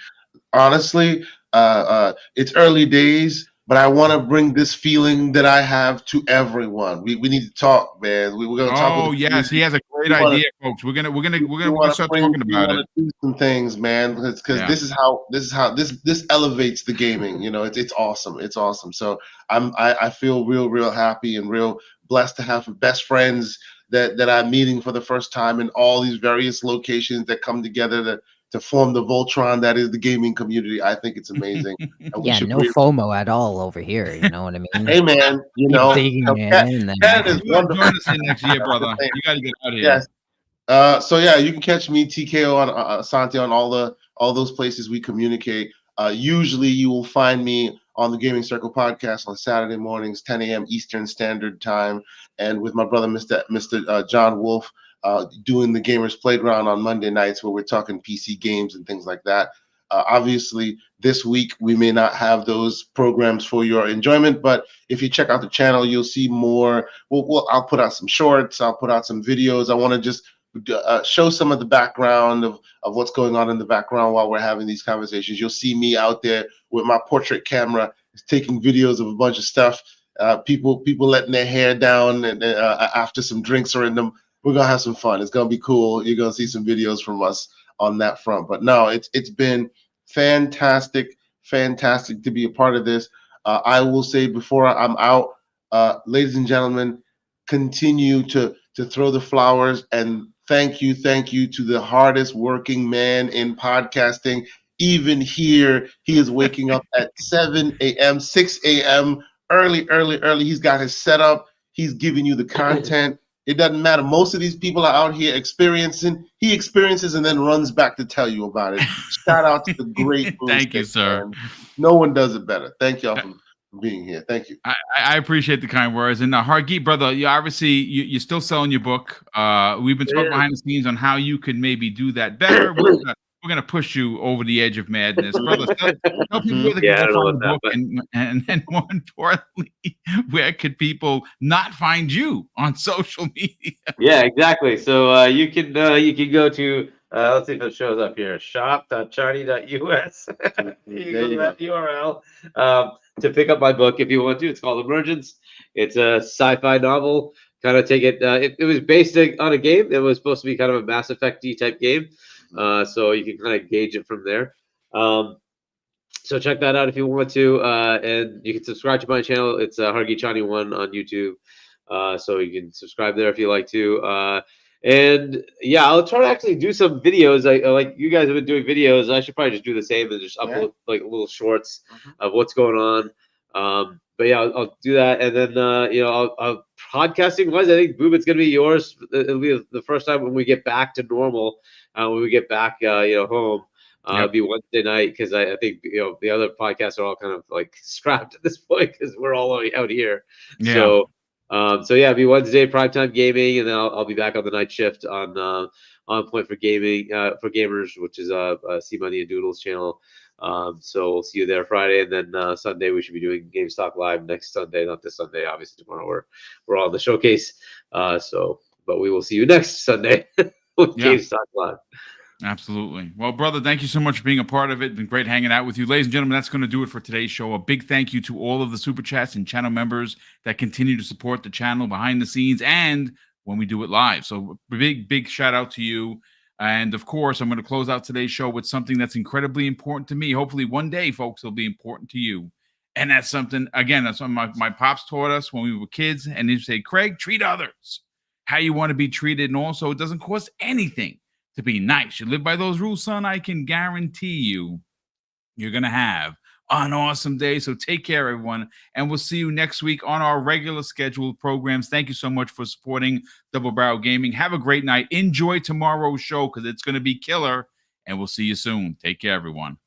honestly, it's early days, but I want to bring this feeling that I have to everyone. We need to talk, man. We're gonna talk with Oh the yes, he community. has a great We wanna idea, folks. We're we gonna want to start bring talking we about want it. to do some things, man, because Yeah. this is how this elevates the gaming. You know, it's awesome. It's awesome. So I feel real happy and real blessed to have best friends that I'm meeting for the first time in all these various locations that come together to form the Voltron that is the gaming community. I think it's amazing. And we Yeah, should no really, FOMO at all over here. You know what I mean? hey man, you Keep know, digging in, and then Canada is You gotta wonderful. join us here next year, brother. You got to get out here. Yes. So yeah, you can catch me TKO on Asante on all those places we communicate. Usually, you will find me on the Gaming Circle podcast on Saturday mornings, 10 a.m. Eastern Standard Time, and with my brother, Mr. John Wolf, doing the Gamers Playground on Monday nights, where we're talking PC games and things like that. Obviously, this week we may not have those programs for your enjoyment, but if you check out the channel, you'll see more. I'll put out some shorts. I'll put out some videos. I want to just show some of the background of what's going on in the background while we're having these conversations. You'll see me out there with my portrait camera taking videos of a bunch of stuff. People letting their hair down and after some drinks are in them. We're gonna have some fun. It's gonna be cool. You're gonna see some videos from us on that front. But no, it's been fantastic to be a part of this. I will say before I'm out, ladies and gentlemen, continue to throw the flowers and thank you to the hardest working man in podcasting. Even here, he is waking up at 7 a.m., 6 a.m., early. He's got his setup. He's giving you the content. It doesn't matter. Most of these people are out here experiencing. He experiences and then runs back to tell you about it. Shout out to the great Thank you, BoomStick, sir. man. No one does it better. Thank y'all for being here. Thank you. I appreciate the kind words. And Hargeet, brother, you obviously you're still selling your book. We've been talking behind the scenes on how you could maybe do that better. We're gonna push you over the edge of madness, brother. Tell people where they can I go don't know find the about book, that, and more importantly, where could people not find you on social media? Yeah, exactly. So you can go to let's see if it shows up here. Shop.charty.us. You go to that URL to pick up my book if you want to. It's called Emergence. It's a sci-fi novel. Kind of take it. It was based on a game. It was supposed to be kind of a Mass Effect-y type game. So you can kind of gauge it from there. So check that out if you want to, and you can subscribe to my channel. It's Hargi Chani 1 on YouTube. So you can subscribe there if you like to. And yeah, I'll try to actually do some videos. I like you guys have been doing videos. I should probably just do the same and just upload like little shorts of what's going on. But yeah, I'll do that. And then I'll podcasting wise, I think Boom, it's gonna be yours. It'll be the first time when we get back to normal. When we get back, home. It'll be Wednesday night because I think the other podcasts are all kind of like scrapped at this point because we're all out here. Yeah. So it'll be Wednesday primetime gaming, and then I'll be back on the night shift on Point for Gaming for Gamers, which is C Money and Doodles channel. So we'll see you there Friday, and then Sunday we should be doing Games Talk Live next Sunday, not this Sunday, obviously tomorrow we're all in the showcase. But we will see you next Sunday with Games Talk Live. Absolutely. Well, brother, thank you so much for being a part of it. It's been great hanging out with you. Ladies and gentlemen, that's going to do it for today's show. A big thank you to all of the Super Chats and channel members that continue to support the channel behind the scenes and when we do it live. So big shout out to you. And of course, I'm going to close out today's show with something that's incredibly important to me. Hopefully one day, folks, it'll be important to you. And that's something, again, that's what my pops taught us when we were kids. And he'd say, Craig, treat others how you want to be treated. And also, it doesn't cost anything to be nice. You live by those rules, son. I can guarantee you're going to have an awesome day. So take care, everyone. And we'll see you next week on our regular scheduled programs. Thank you so much for supporting Double Barrel Gaming. Have a great night. Enjoy tomorrow's show because it's going to be killer. And we'll see you soon. Take care, everyone.